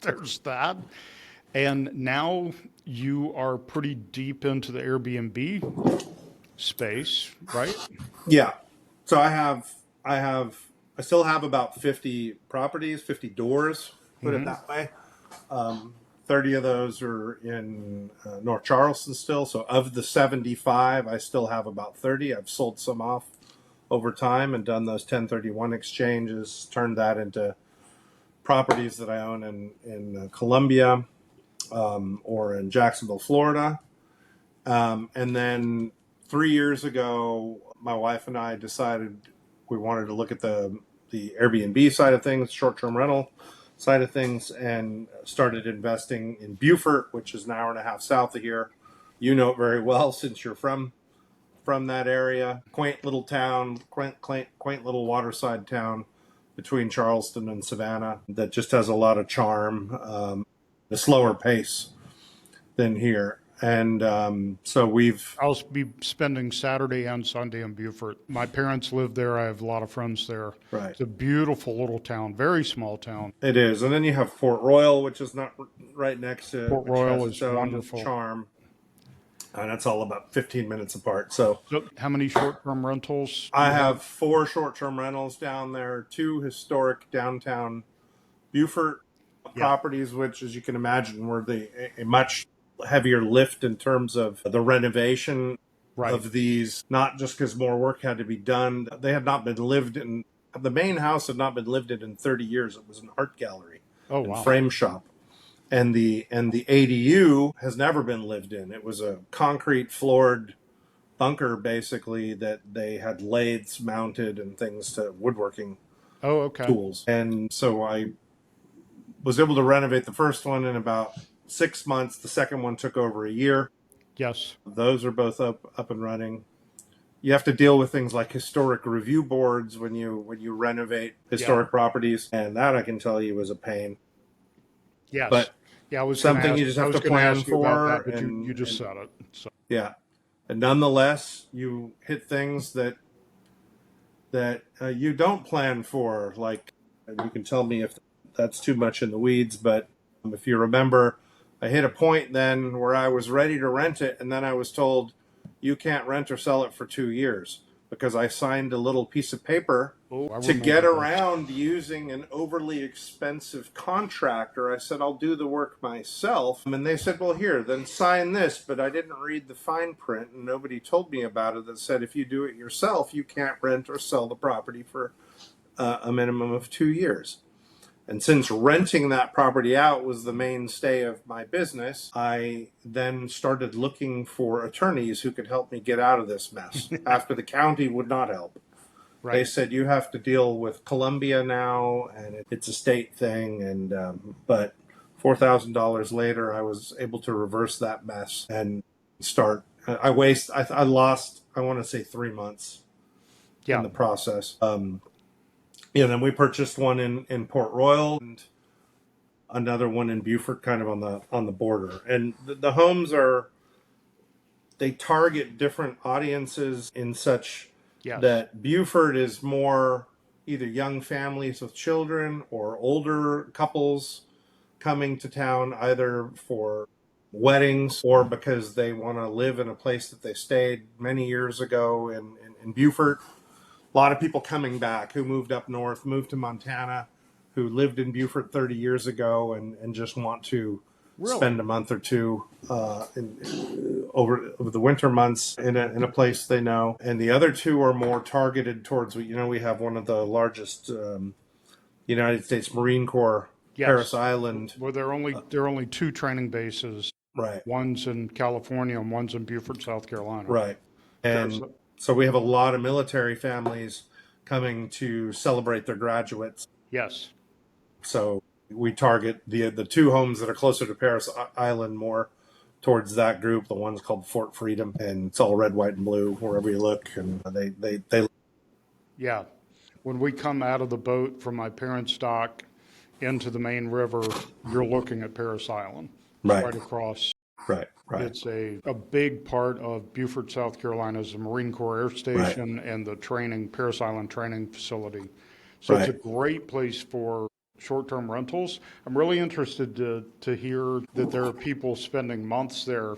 there's that. And now you are pretty deep into the Airbnb space, right? Yeah. So I still have about 50 properties, 50 doors, put it that way. 30 of those are in North Charleston still. So of the 75, I still have about 30. I've sold some off over time and done those 1031 exchanges, turned that into properties that I own in Columbia or in Jacksonville, Florida. And then 3 years ago, my wife and I decided we wanted to look at the Airbnb side of things, short-term rental side of things, and started investing in Beaufort, which is an hour and a half south of here. You know it very well since you're from that area. Quaint little town, quaint little waterside town between Charleston and Savannah that just has a lot of charm, a slower pace than here. And so I'll be spending Saturday and Sunday in Beaufort. My parents live there. I have a lot of friends there. Right. It's a beautiful little town, very small town. It is. And then you have Port Royal, which is not right next to Port Royal is wonderful. Charm. And it's all about 15 minutes apart. So how many short-term rentals? I have 4 short-term rentals down there, 2 historic downtown Beaufort properties, which, as you can imagine, were a much heavier lift in terms of the renovation of these, not just because more work had to be done. They had not been lived in. The main house had not been lived in 30 years. It was an art gallery and frame shop. And the ADU has never been lived in. It was a concrete floored bunker, basically, that they had lathes mounted and things to woodworking tools. And so I was able to renovate the first one in about 6 months. The second one took over a year. Yes. Those are both up and running. You have to deal with things like historic review boards when you renovate historic properties, and that, I can tell you, is a pain. Yes. But I was something you just have to plan for. But you just said it. So. Yeah. And nonetheless, you hit things that you don't plan for. Like, and you can tell me if that's too much in the weeds, but if you remember, I hit a point then where I was ready to rent it, and then I was told, you can't rent or sell it for 2 years, because I signed a little piece of paper to get around using an overly expensive contractor. I said, I'll do the work myself. And they said, well, here, then sign this. But I didn't read the fine print, and nobody told me about it, that said if you do it yourself, you can't rent or sell the property for a minimum of 2 years. And since renting that property out was the mainstay of my business, I then started looking for attorneys who could help me get out of this mess after the county would not help. Right. They said, you have to deal with Columbia now, and it's a state thing. And but $4,000 later, I was able to reverse that mess and start. I lost, I want to say, 3 months in the process. Then we purchased one in Port Royal and another one in Beaufort, kind of on the border. And the homes they target different audiences in such that Beaufort is more either young families with children or older couples coming to town either for weddings or because they want to live in a place that they stayed many years ago in Beaufort. A lot of people coming back who moved up north, moved to Montana, who lived in Beaufort 30 years ago and just want to spend a month or two over the winter months in a place they know. And the other two are more targeted towards, we have one of the largest United States Marine Corps, Paris Island. Well, there are only two training bases. Right. One's in California and one's in Beaufort, South Carolina. Right. And so we have a lot of military families coming to celebrate their graduates. Yes. So we target the two homes that are closer to Paris Island more towards that group. The one's called Fort Freedom, and it's all red, white, and blue wherever you look. And they Yeah. When we come out of the boat from my parents' dock into the main river, you're looking at Paris Island. Right across. Right. It's a big part of Beaufort, South Carolina is the Marine Corps Air Station and the Paris Island training facility. So it's a great place for short-term rentals. I'm really interested to hear that there are people spending months there.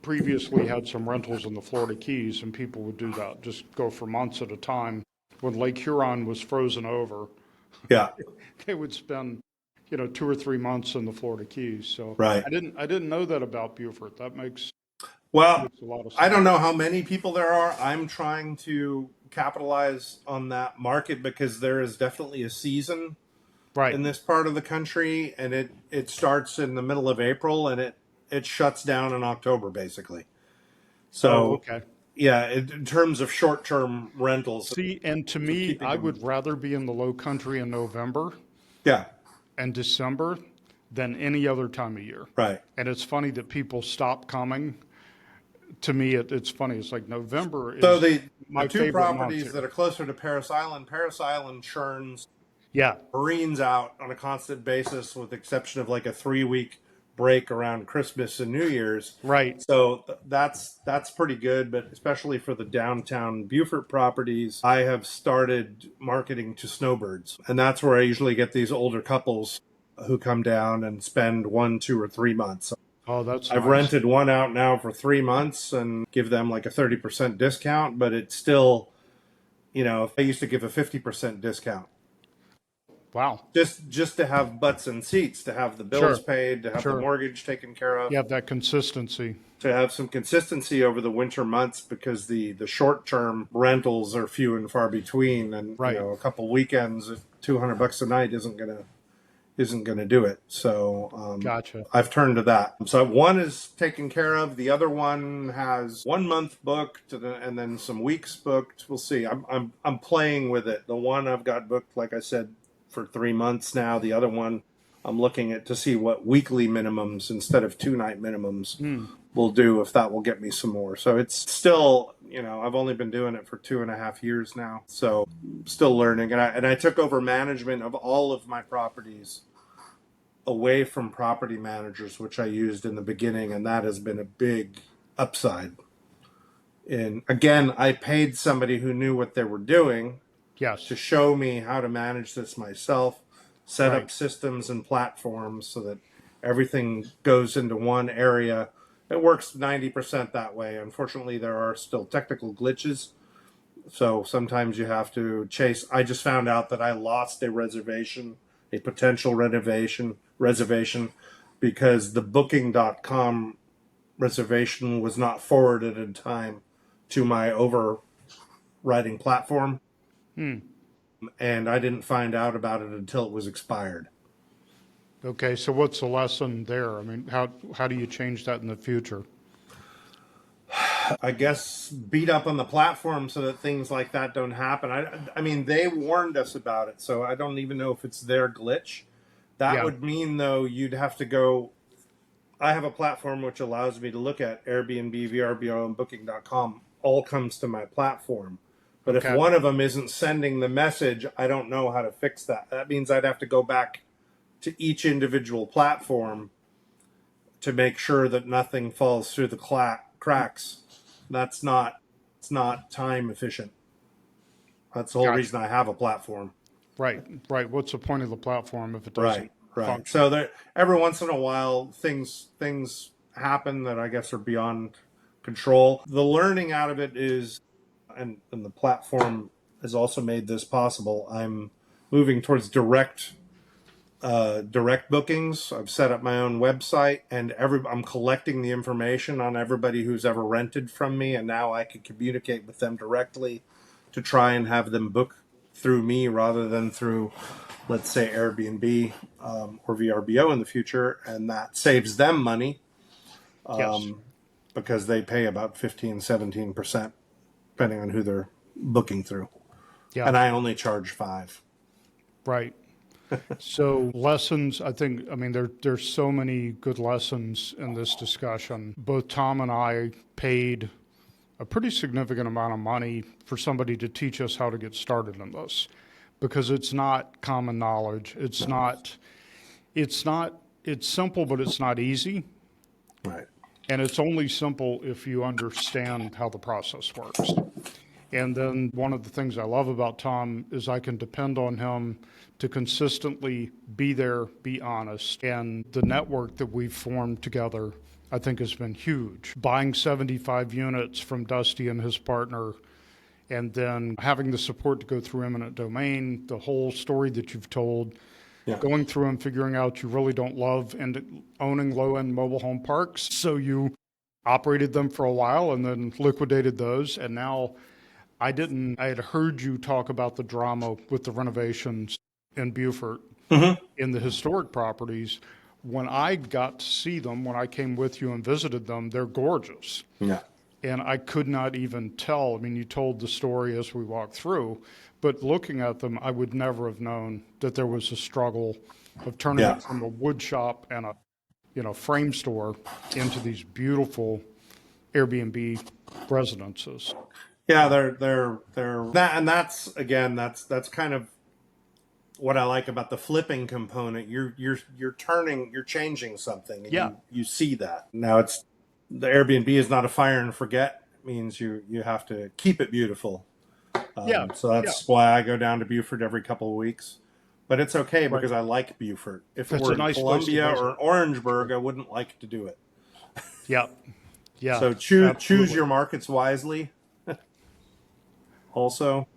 Previously had some rentals in the Florida Keys, and people would do that, just go for months at a time. When Lake Huron was frozen over, they would spend 2 or 3 months in the Florida Keys. So I didn't know that about Beaufort. That makes a lot of sense. I don't know how many people there are. I'm trying to capitalize on that market because there is definitely a season in this part of the country, and it starts in the middle of April and it shuts down in October basically. So in terms of short-term rentals. See, and to me, I would rather be in the Low Country in November. And December than any other time of year. Right. And it's funny that people stop coming. To me, it's funny. It's like November is so the my two favorite properties month that are closer to Paris Island churns Marines out on a constant basis with the exception of like a 3-week break around Christmas and New Year's. Right. So that's pretty good, but especially for the downtown Beaufort properties, I have started marketing to snowbirds. And that's where I usually get these older couples who come down and spend 1, 2, or 3 months. Oh, that's I've rented one out now for 3 months and give them like a 30% discount, but it's still, I used to give a 50% discount. Wow. Just to have butts and seats, to have the bills paid, to have the mortgage taken care of. You have that consistency. To have some consistency over the winter months because the short-term rentals are few and far between. And, a couple weekends at $200 a night isn't gonna do it. So gotcha. I've turned to that. So one is taken care of. The other one has 1 month booked and then some weeks booked. We'll see. I'm playing with it. The one I've got booked, like I said, for 3 months now. The other one I'm looking at to see what weekly minimums instead of 2-night minimums will do, if that will get me some more. So it's still, I've only been doing it for 2.5 years now. So still learning. And I took over management of all of my properties away from property managers, which I used in the beginning. And that has been a big upside. And again, I paid somebody who knew what they were doing to show me how to manage this myself, set up systems and platforms so that everything goes into one area. It works 90% that way. Unfortunately, there are still technical glitches. So sometimes you have to chase. I just found out that I lost a potential reservation, because the booking.com reservation was not forwarded in time to my overriding platform. And I didn't find out about it until it was expired. Okay, so what's the lesson there? I mean, how do you change that in the future? I guess beat up on the platform so that things like that don't happen. I mean, they warned us about it, so I don't even know if it's their glitch. That would mean, though, you'd have to go. I have a platform which allows me to look at Airbnb, VRBO, and Booking.com. All comes to my platform. But if one of them isn't sending the message, I don't know how to fix that. That means I'd have to go back to each individual platform to make sure that nothing falls through the cracks. It's not time efficient. That's the whole Gotcha. reason I have a platform. Right. What's the point of the platform if it doesn't Right. function? So there, every once in a while, things happen that I guess are beyond control. The learning out of it is, and the platform has also made this possible. I'm moving towards direct bookings. I've set up my own website, and I'm collecting the information on everybody who's ever rented from me, and now I can communicate with them directly to try and have them book through me rather than through, let's say, Airbnb or VRBO in the future, and that saves them money Yes. because they pay about 15-17% depending on who they're booking through, Yeah. and I only charge 5. Right. So lessons, I mean, there's so many good lessons in this discussion. Both Tom and I paid a pretty significant amount of money for somebody to teach us how to get started in this, because it's not common knowledge. It's simple, but it's not easy. Right. And it's only simple if you understand how the process works. And then one of the things I love about Tom is I can depend on him to consistently be there, be honest. And the network that we've formed together, I think, has been huge. Buying 75 units from Dusty and his partner, and then having the support to go through eminent domain, the whole story that you've told, going through and figuring out you really don't love and owning low-end mobile home parks. So you operated them for a while and then liquidated those. And now I had heard you talk about the drama with the renovations in Beaufort in the historic properties. When I got to see them, when I came with you and visited them, they're gorgeous. Yeah. And I could not even tell. I mean, you told the story as we walked through, but looking at them, I would never have known that there was a struggle of turning it from a wood shop and a frame store into these beautiful Airbnb residences. Yeah, they're that, and that's kind of what I like about the flipping component. You're changing something, and you see that. Now it's the Airbnb is not a fire and forget. It means you have to keep it beautiful. So that's why I go down to Beaufort every couple of weeks. But it's okay because I like Beaufort. If it were in Columbia or Orangeburg, I wouldn't like to do it. Yeah. So choose your markets wisely. Also,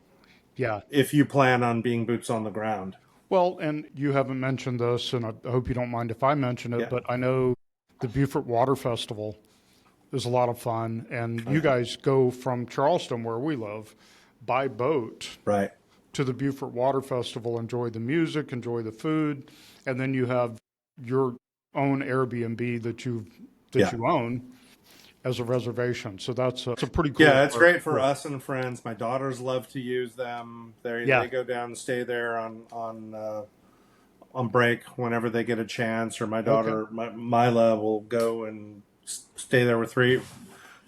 if you plan on being boots on the ground. Well, and you haven't mentioned this, and I hope you don't mind if I mention it, but I know the Beaufort Water Festival is a lot of fun, and you guys go from Charleston, where we live, by boat to the Beaufort Water Festival, enjoy the music, enjoy the food, and then you have your own Airbnb that you own as a reservation. So that's a pretty cool. Yeah, it's great for us and friends. My daughters love to use them. They go down and stay there on break whenever they get a chance. Or my daughter, Mila, will go and stay there with three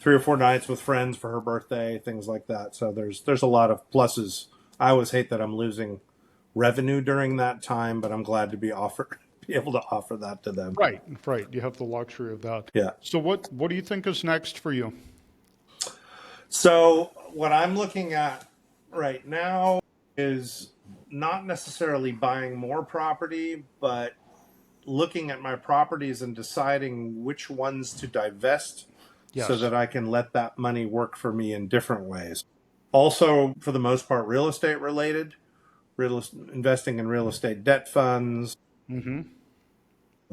or four nights with friends for her birthday, things like that. So there's a lot of pluses. I always hate that I'm losing revenue during that time, but I'm glad to be able to offer that to them. Right. You have the luxury of that. Yeah. So what do you think is next for you? So what I'm looking at right now is not necessarily buying more property, but looking at my properties and deciding which ones to divest so that I can let that money work for me in different ways. Also, for the most part, real estate related, investing in real estate debt funds,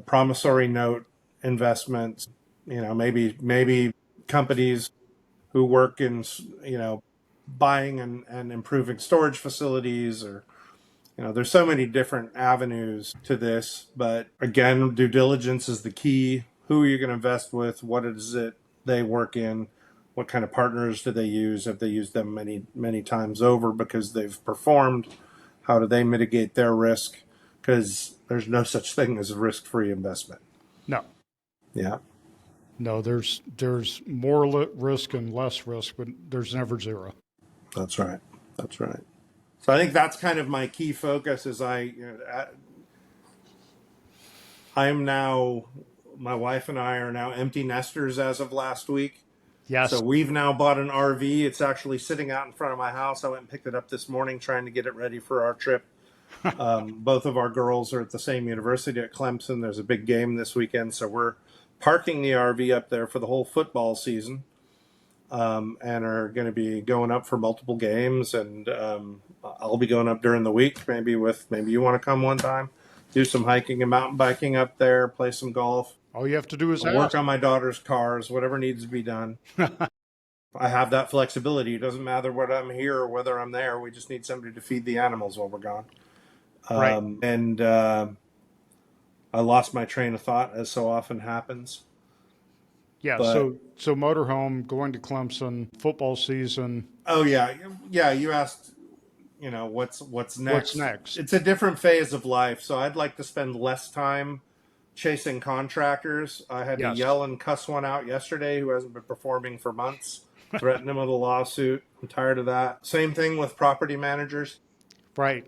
promissory note investments, maybe companies who work in, buying and improving storage facilities, or, there's so many different avenues to this. But again, due diligence is the key. Who are you going to invest with? What is it they work in? What kind of partners do they use? Have they used them many, many times over because they've performed? How do they mitigate their risk? Because there's no such thing as a risk-free investment. No. Yeah. No, there's more risk and less risk, but there's never zero. That's right. So I think that's kind of my key focus. Is I'm now, my wife and I are now empty nesters as of last week. Yes. So we've now bought an RV. It's actually sitting out in front of my house. I went and picked it up this morning, trying to get it ready for our trip. Both of our girls are at the same university at Clemson. There's a big game this weekend, so we're parking the RV up there for the whole football season, and are going to be going up for multiple games. And I'll be going up during the week, maybe you want to come one time, do some hiking and mountain biking up there, play some golf. All you have to do is Work ask. on my daughter's cars, whatever needs to be done. I have that flexibility. It doesn't matter whether I'm here or whether I'm there. We just need somebody to feed the animals while we're gone. Right. And I lost my train of thought, as so often happens. Yeah. But- so motorhome, going to Clemson, football season. Oh yeah. You asked, what's next? What's next? It's a different phase of life. So I'd like to spend less time chasing contractors. I had to yell and cuss one out yesterday who hasn't been performing for months. Threatened him with a lawsuit. I'm tired of that. Same thing with property managers. Right.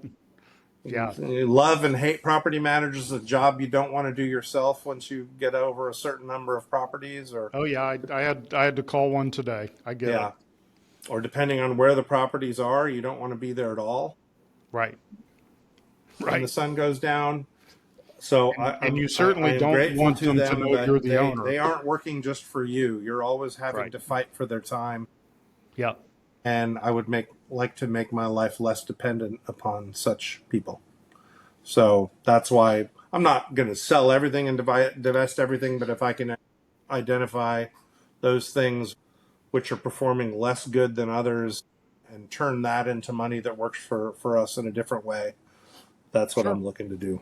Yeah. You love and hate property managers. A job you don't want to do yourself once you get over a certain number of properties. Or Oh yeah, I had to call one today. I get it. Or depending on where the properties are, you don't want to be there at all. Right. When the sun goes down. So and you certainly don't grateful want them to know you're the owner. They aren't working just for you. You're always having to fight for their time. Yeah. And I would like to make my life less dependent upon such people. So that's why I'm not going to sell everything and divest everything, but if I can identify those things which are performing less good than others and turn that into money that works for us in a different way, that's what I'm looking to do.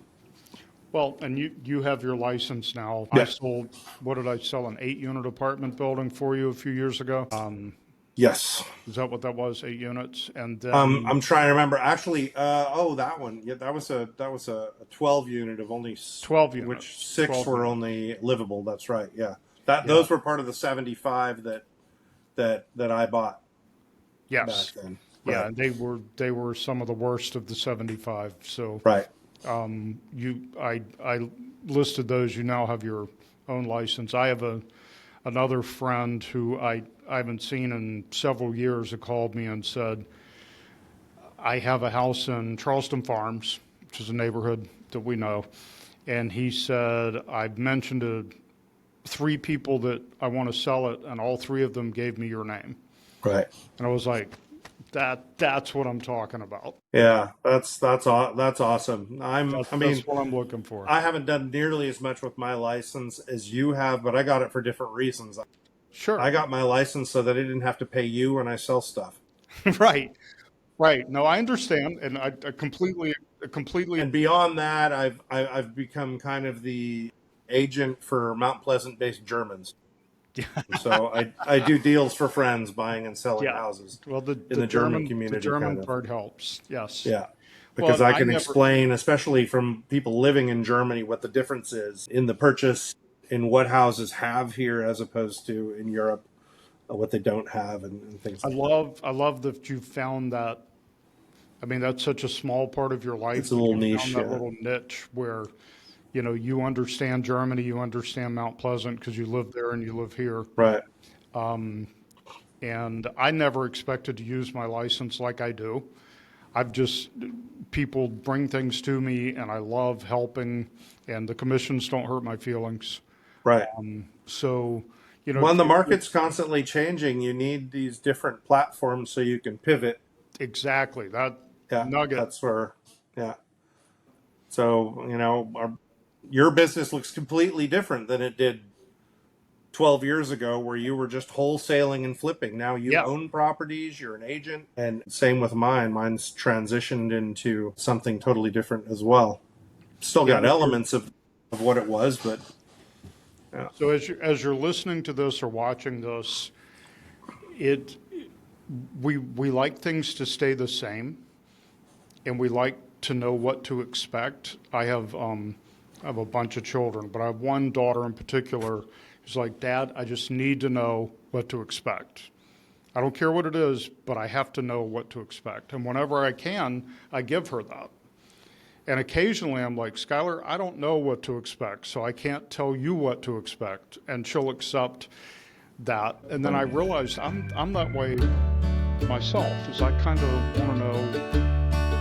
Well, and you have your license now. Yeah. I sold, what did I sell, an 8-unit apartment building for you a few years ago? Yes. Is that what that was? 8 units? And then, I'm trying to remember. Actually, that one. Yeah, that was a 12 unit of only 12 units. which 6 12 were units. only livable. That's right. Yeah. Those were part of the 75 that I bought Yes. back then. Yeah, Right. and they were some of the worst of the 75. So Right. I listed those. You now have your own license. I have another friend who I haven't seen in several years who called me and said, I have a house in Charleston Farms, which is a neighborhood that we know. And he said, I've mentioned to 3 people that I want to sell it, and all 3 of them gave me your name. Right. And I was like, that's what I'm talking about. Yeah. That's awesome. That's what I'm looking for. I haven't done nearly as much with my license as you have, but I got it for different reasons. Sure. I got my license so that I didn't have to pay you when I sell stuff. Right. No, I understand, and I completely. And beyond that, I've become kind of the agent for Mount Pleasant-based Germans. So I do deals for friends, buying and selling houses. Well, the German community, the German kind of. part helps. Yes. Yeah, because Well, I can explain, especially from people living in Germany, what the difference is in the purchase, in what houses have here as opposed to in Europe, what they don't have, and things. I love that you found that. I mean, that's such a small part of your life. It's a little You niche, found that yeah. little niche where, you understand Germany, you understand Mount Pleasant because you live there and you live here. Right. And I never expected to use my license like I do. People bring things to me, and I love helping, and the commissions don't hurt my feelings. Right. So, When the market's constantly changing, you need these different platforms so you can pivot. Exactly. That Yeah, nugget. that's where, yeah. So, your business looks completely different than it did 12 years ago, where you were just wholesaling and flipping. Now you own properties, you're an agent, and same with mine. Mine's transitioned into something totally different as well. Still got elements of what it was, but yeah. So as you're listening to this or watching this, we like things to stay the same, and we like to know what to expect. I have a bunch of children, but I have one daughter in particular who's like, Dad, I just need to know what to expect. I don't care what it is, but I have to know what to expect. And whenever I can, I give her that. And occasionally I'm like, Skylar, I don't know what to expect, so I can't tell you what to expect. And she'll accept that. And then I realized I'm that way myself, is I kind of want to know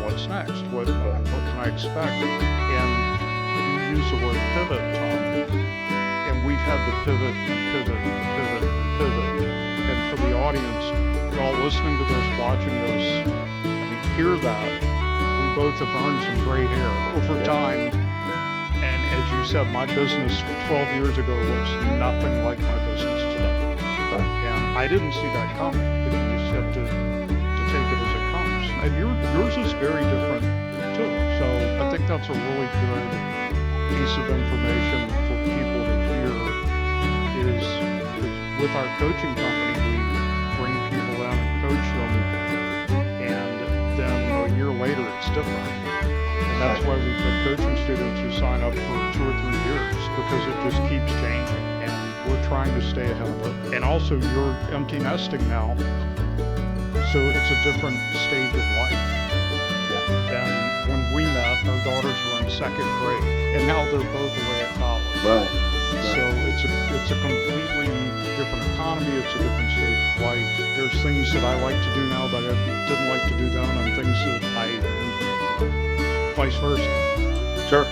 what's next, what can I expect. And you use the word pivot, Tom, and we've had to pivot and pivot and pivot and pivot. And for the audience, y'all listening to this, watching this, I mean, hear that. We both have earned some gray hair over time. And as you said, my business 12 years ago looks nothing like my business today. And I didn't see that coming. You just have to take it as it comes. And yours is very different too. So I think that's a really good piece of information for people to hear. Is with our coaching company, we bring people in and coach them, and then a year later it's different. And that's why we've got coaching students who sign up for 2 or 3 years, because it just keeps changing. We're trying to stay ahead of it. And also, you're empty nesting now, so it's a different stage of life. And when we met, our daughters were in 2nd grade, and now they're both away at college. Right. So it's a completely different economy. It's a different stage of life. There's things that I like to do now that I didn't like to do then, and things that vice versa. Sure.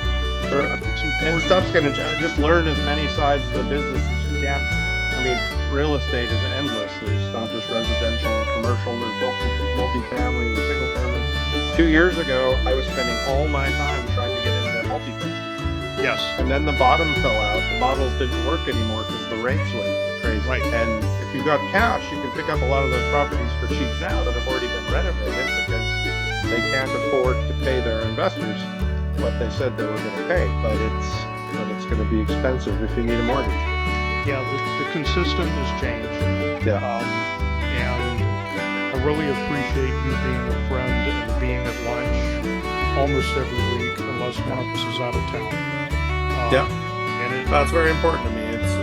And stuff's going to just learn as many sides of the business as you can. I mean, real estate is endless. There's not just residential and commercial. There's multifamily, there's single family. 2 years ago, I was spending all my time trying to get into multifamily. Yes. And then the bottom fell out. The models didn't work anymore because the rates went crazy. Right. And if you've got cash, you can pick up a lot of those properties for cheap now that have already been renovated because they can't afford to pay their investors what they said they were going to pay, but it's going to be expensive if you need a mortgage. Yeah, the consistent has changed. Yeah. And I really appreciate you being a friend and being at lunch almost every week, unless one of us is out of town. Yeah. And That's very important to me. It's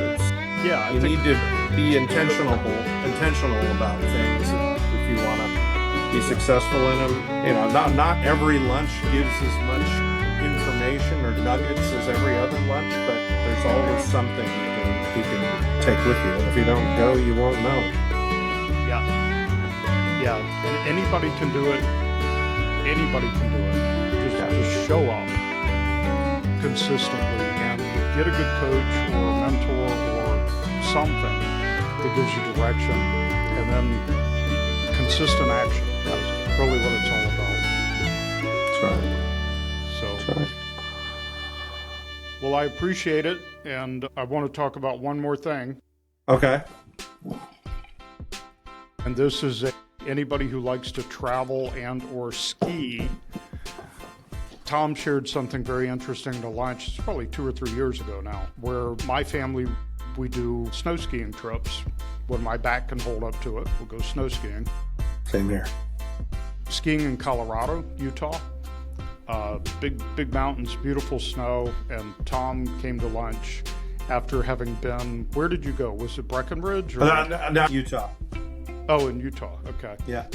yeah, I you think, need to be intentional about things if you want to be successful in them. You know, not every lunch gives as much information or nuggets as every other lunch, but there's always something you can take with you. And if you don't go, you won't know. yeah, and anybody can do it. Just show up consistently and get a good coach or a mentor or something that gives you direction, and then consistent action. That's really what it's all about. That's right. So, That's right. well, I appreciate it, and I want to talk about one more thing. Okay. And this is anybody who likes to travel and or ski. Tom shared something very interesting to lunch. It's probably 2 or 3 years ago now, where my family, we do snow skiing trips. When my back can hold up to it, we'll go snow skiing. Same here. Skiing in Colorado, Utah. Big mountains, beautiful snow, and Tom came to lunch after having been, where did you go? Was it Breckenridge? Or? Not Utah. Oh, in Utah, okay. Yeah.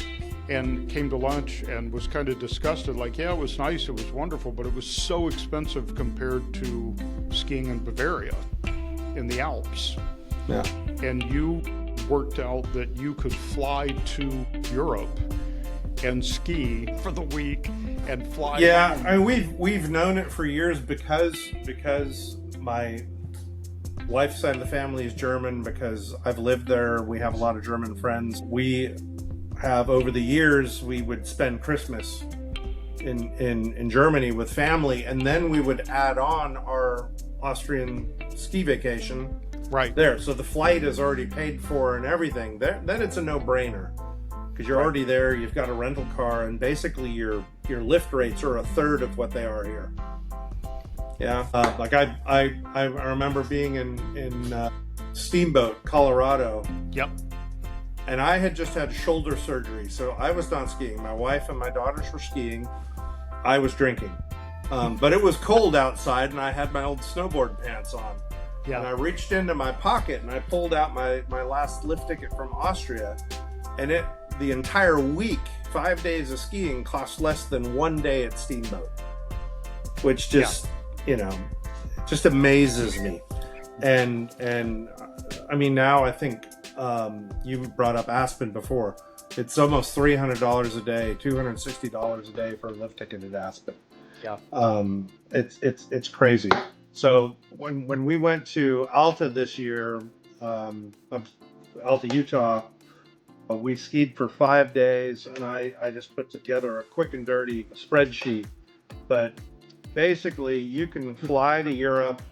And came to lunch and was kind of disgusted, like, yeah, it was nice, it was wonderful, but it was so expensive compared to skiing in Bavaria, in the Alps. Yeah. And you worked out that you could fly to Europe and ski for the week and fly. Yeah, I mean, we've known it for years because my wife's side of the family is German, because I've lived there. We have a lot of German friends. We have, over the years, we would spend Christmas in Germany with family, and then we would add on our Austrian ski vacation right there. So the flight is already paid for and everything. Then it's a no-brainer, because you're already there. You've got a rental car, and basically your lift rates are a third of what they are here. Yeah, like I remember being in Steamboat, Colorado. Yep. And I had just had shoulder surgery, so I was not skiing. My wife and my daughters were skiing. I was drinking. But it was cold outside, and I had my old snowboard pants on. Yeah. And I reached into my pocket, and I pulled out my last lift ticket from Austria. And the entire week, 5 days of skiing, cost less than 1 day at Steamboat. Which just, just amazes me. And I mean, now I think You brought up Aspen before. It's almost $300 a day, $260 a day for a lift ticket at Aspen. Yeah. It's crazy. So when we went to Alta this year, Alta, Utah, we skied for 5 days, and I just put together a quick and dirty spreadsheet. But basically, you can fly to Europe,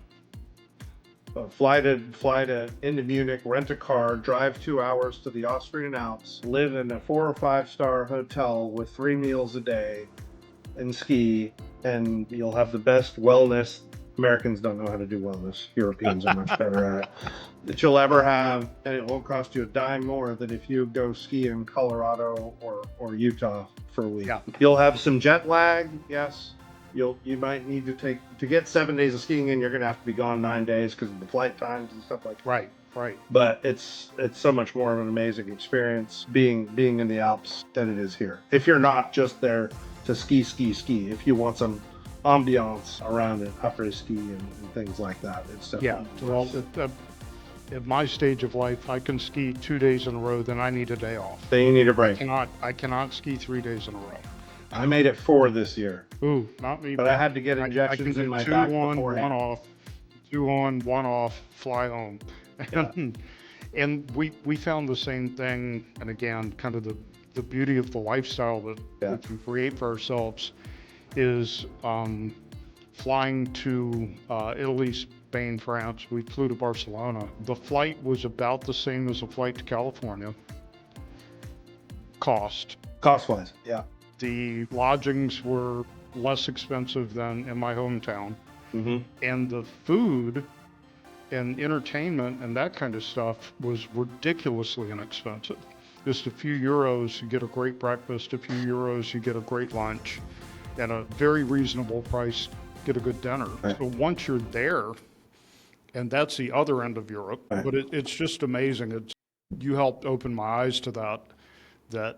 fly into Munich, rent a car, drive 2 hours to the Austrian Alps, live in a 4 or 5 star hotel with 3 meals a day, and ski, and you'll have the best wellness. Americans don't know how to do wellness. Europeans are much better at it. That you'll ever have, and it won't cost you a dime more than if you go ski in Colorado or Utah for a week. Yeah. You'll have some jet lag, yes. You might need to get 7 days of skiing in. You're gonna have to be gone 9 days because of the flight times and stuff like that. Right. But it's so much more of an amazing experience being in the Alps than it is here. If you're not just there to ski. If you want some ambiance around it after a ski and things like that, it's definitely Well, at my stage of life, I can ski 2 days in a row, then I need a day off. Then you need a break. I cannot ski 3 days in a row. I made it 4 this year. Ooh, not me. But I had to get injections in my back 2 on, beforehand. 1 off, 2 on, 1 off, fly home. And we found the same thing, and again, kind of the beauty of the lifestyle that we create for ourselves is flying to Italy, Spain, France. We flew to Barcelona. The flight was about the same as a flight to California. Cost-wise, yeah. The lodgings were less expensive than in my hometown. Mm-hmm. And the food and entertainment and that kind of stuff was ridiculously inexpensive. Just a few euros, you get a great breakfast, a few euros, you get a great lunch, and a very reasonable price, get a good dinner. Right. So once you're there, and that's the other end of Europe, Right. but it's just amazing. You helped open my eyes to that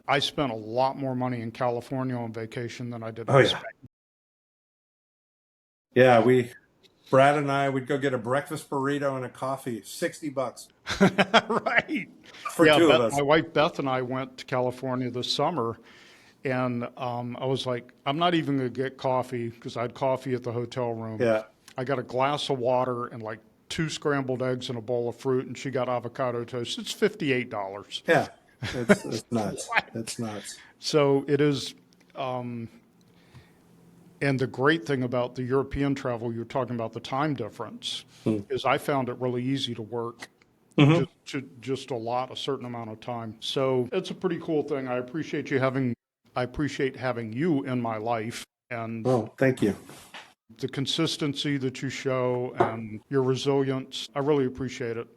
I spent a lot more money in California on vacation than I did in Spain. Yeah, Brad and I would go get a breakfast burrito and a coffee, $60 Right. for 2 of us. My wife Beth and I went to California this summer, and I was like, I'm not even going to get coffee because I had coffee at the hotel room. Yeah. I got a glass of water and like 2 scrambled eggs and a bowl of fruit, and she got avocado toast. It's $58. Yeah, it's nuts. It's nuts. So it is, and the great thing about the European travel, you're talking about the time difference, is I found it really easy to work just a certain amount of time. So it's a pretty cool thing. I appreciate having you in my life, and thank you. the consistency that you show and your resilience. I really appreciate it.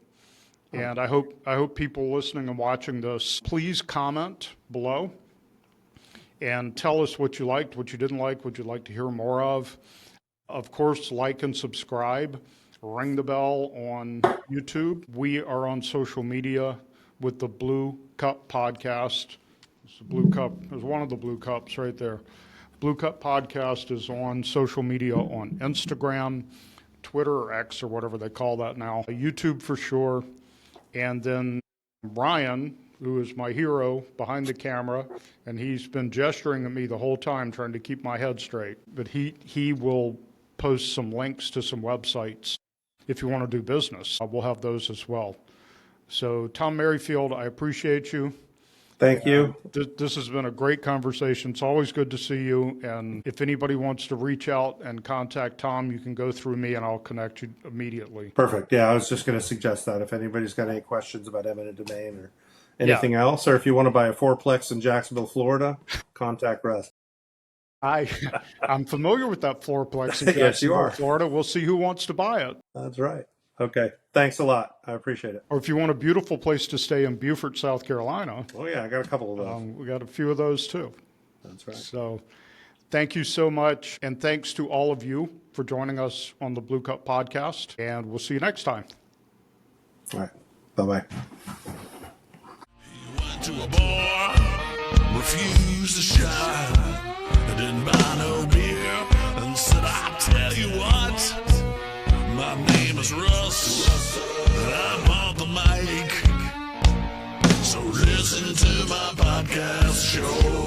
And I hope people listening and watching this, please comment below and tell us what you liked, what you didn't like, what you'd like to hear more of. Of course, like and subscribe. Ring the bell on YouTube. We are on social media with the Blue Cup Podcast. It's the Blue Cup. There's one of the Blue Cups right there. Blue Cup Podcast is on social media on Instagram, Twitter, or X, or whatever they call that now. YouTube for sure. And then Brian, who is my hero behind the camera, and he's been gesturing at me the whole time trying to keep my head straight. But he will post some links to some websites if you want to do business. We'll have those as well. So Tom Merrifield, I appreciate you. Thank you. This has been a great conversation. It's always good to see you. And if anybody wants to reach out and contact Tom, you can go through me and I'll connect you immediately. Perfect. Yeah, I was just going to suggest that if anybody's got any questions about eminent domain or anything else, or if you want to buy a fourplex in Jacksonville, Florida, contact Russ. I'm familiar with that floorplex in Yes, you Jacksonville, are. Florida. We'll see who wants to buy it. That's right. Okay. Thanks a lot. I appreciate it. Or if you want a beautiful place to stay in Beaufort, South Carolina, Oh, yeah, I got a couple of those. we got a few of those too. That's right. So thank you so much. And thanks to all of you for joining us on the Blue Cup Podcast. And we'll see you next time. All right. Bye-bye. He went to a bar, refused to shine, didn't buy no beer, and said, I'll tell you what, my name is Russ, and I'm on the mic. my podcast show.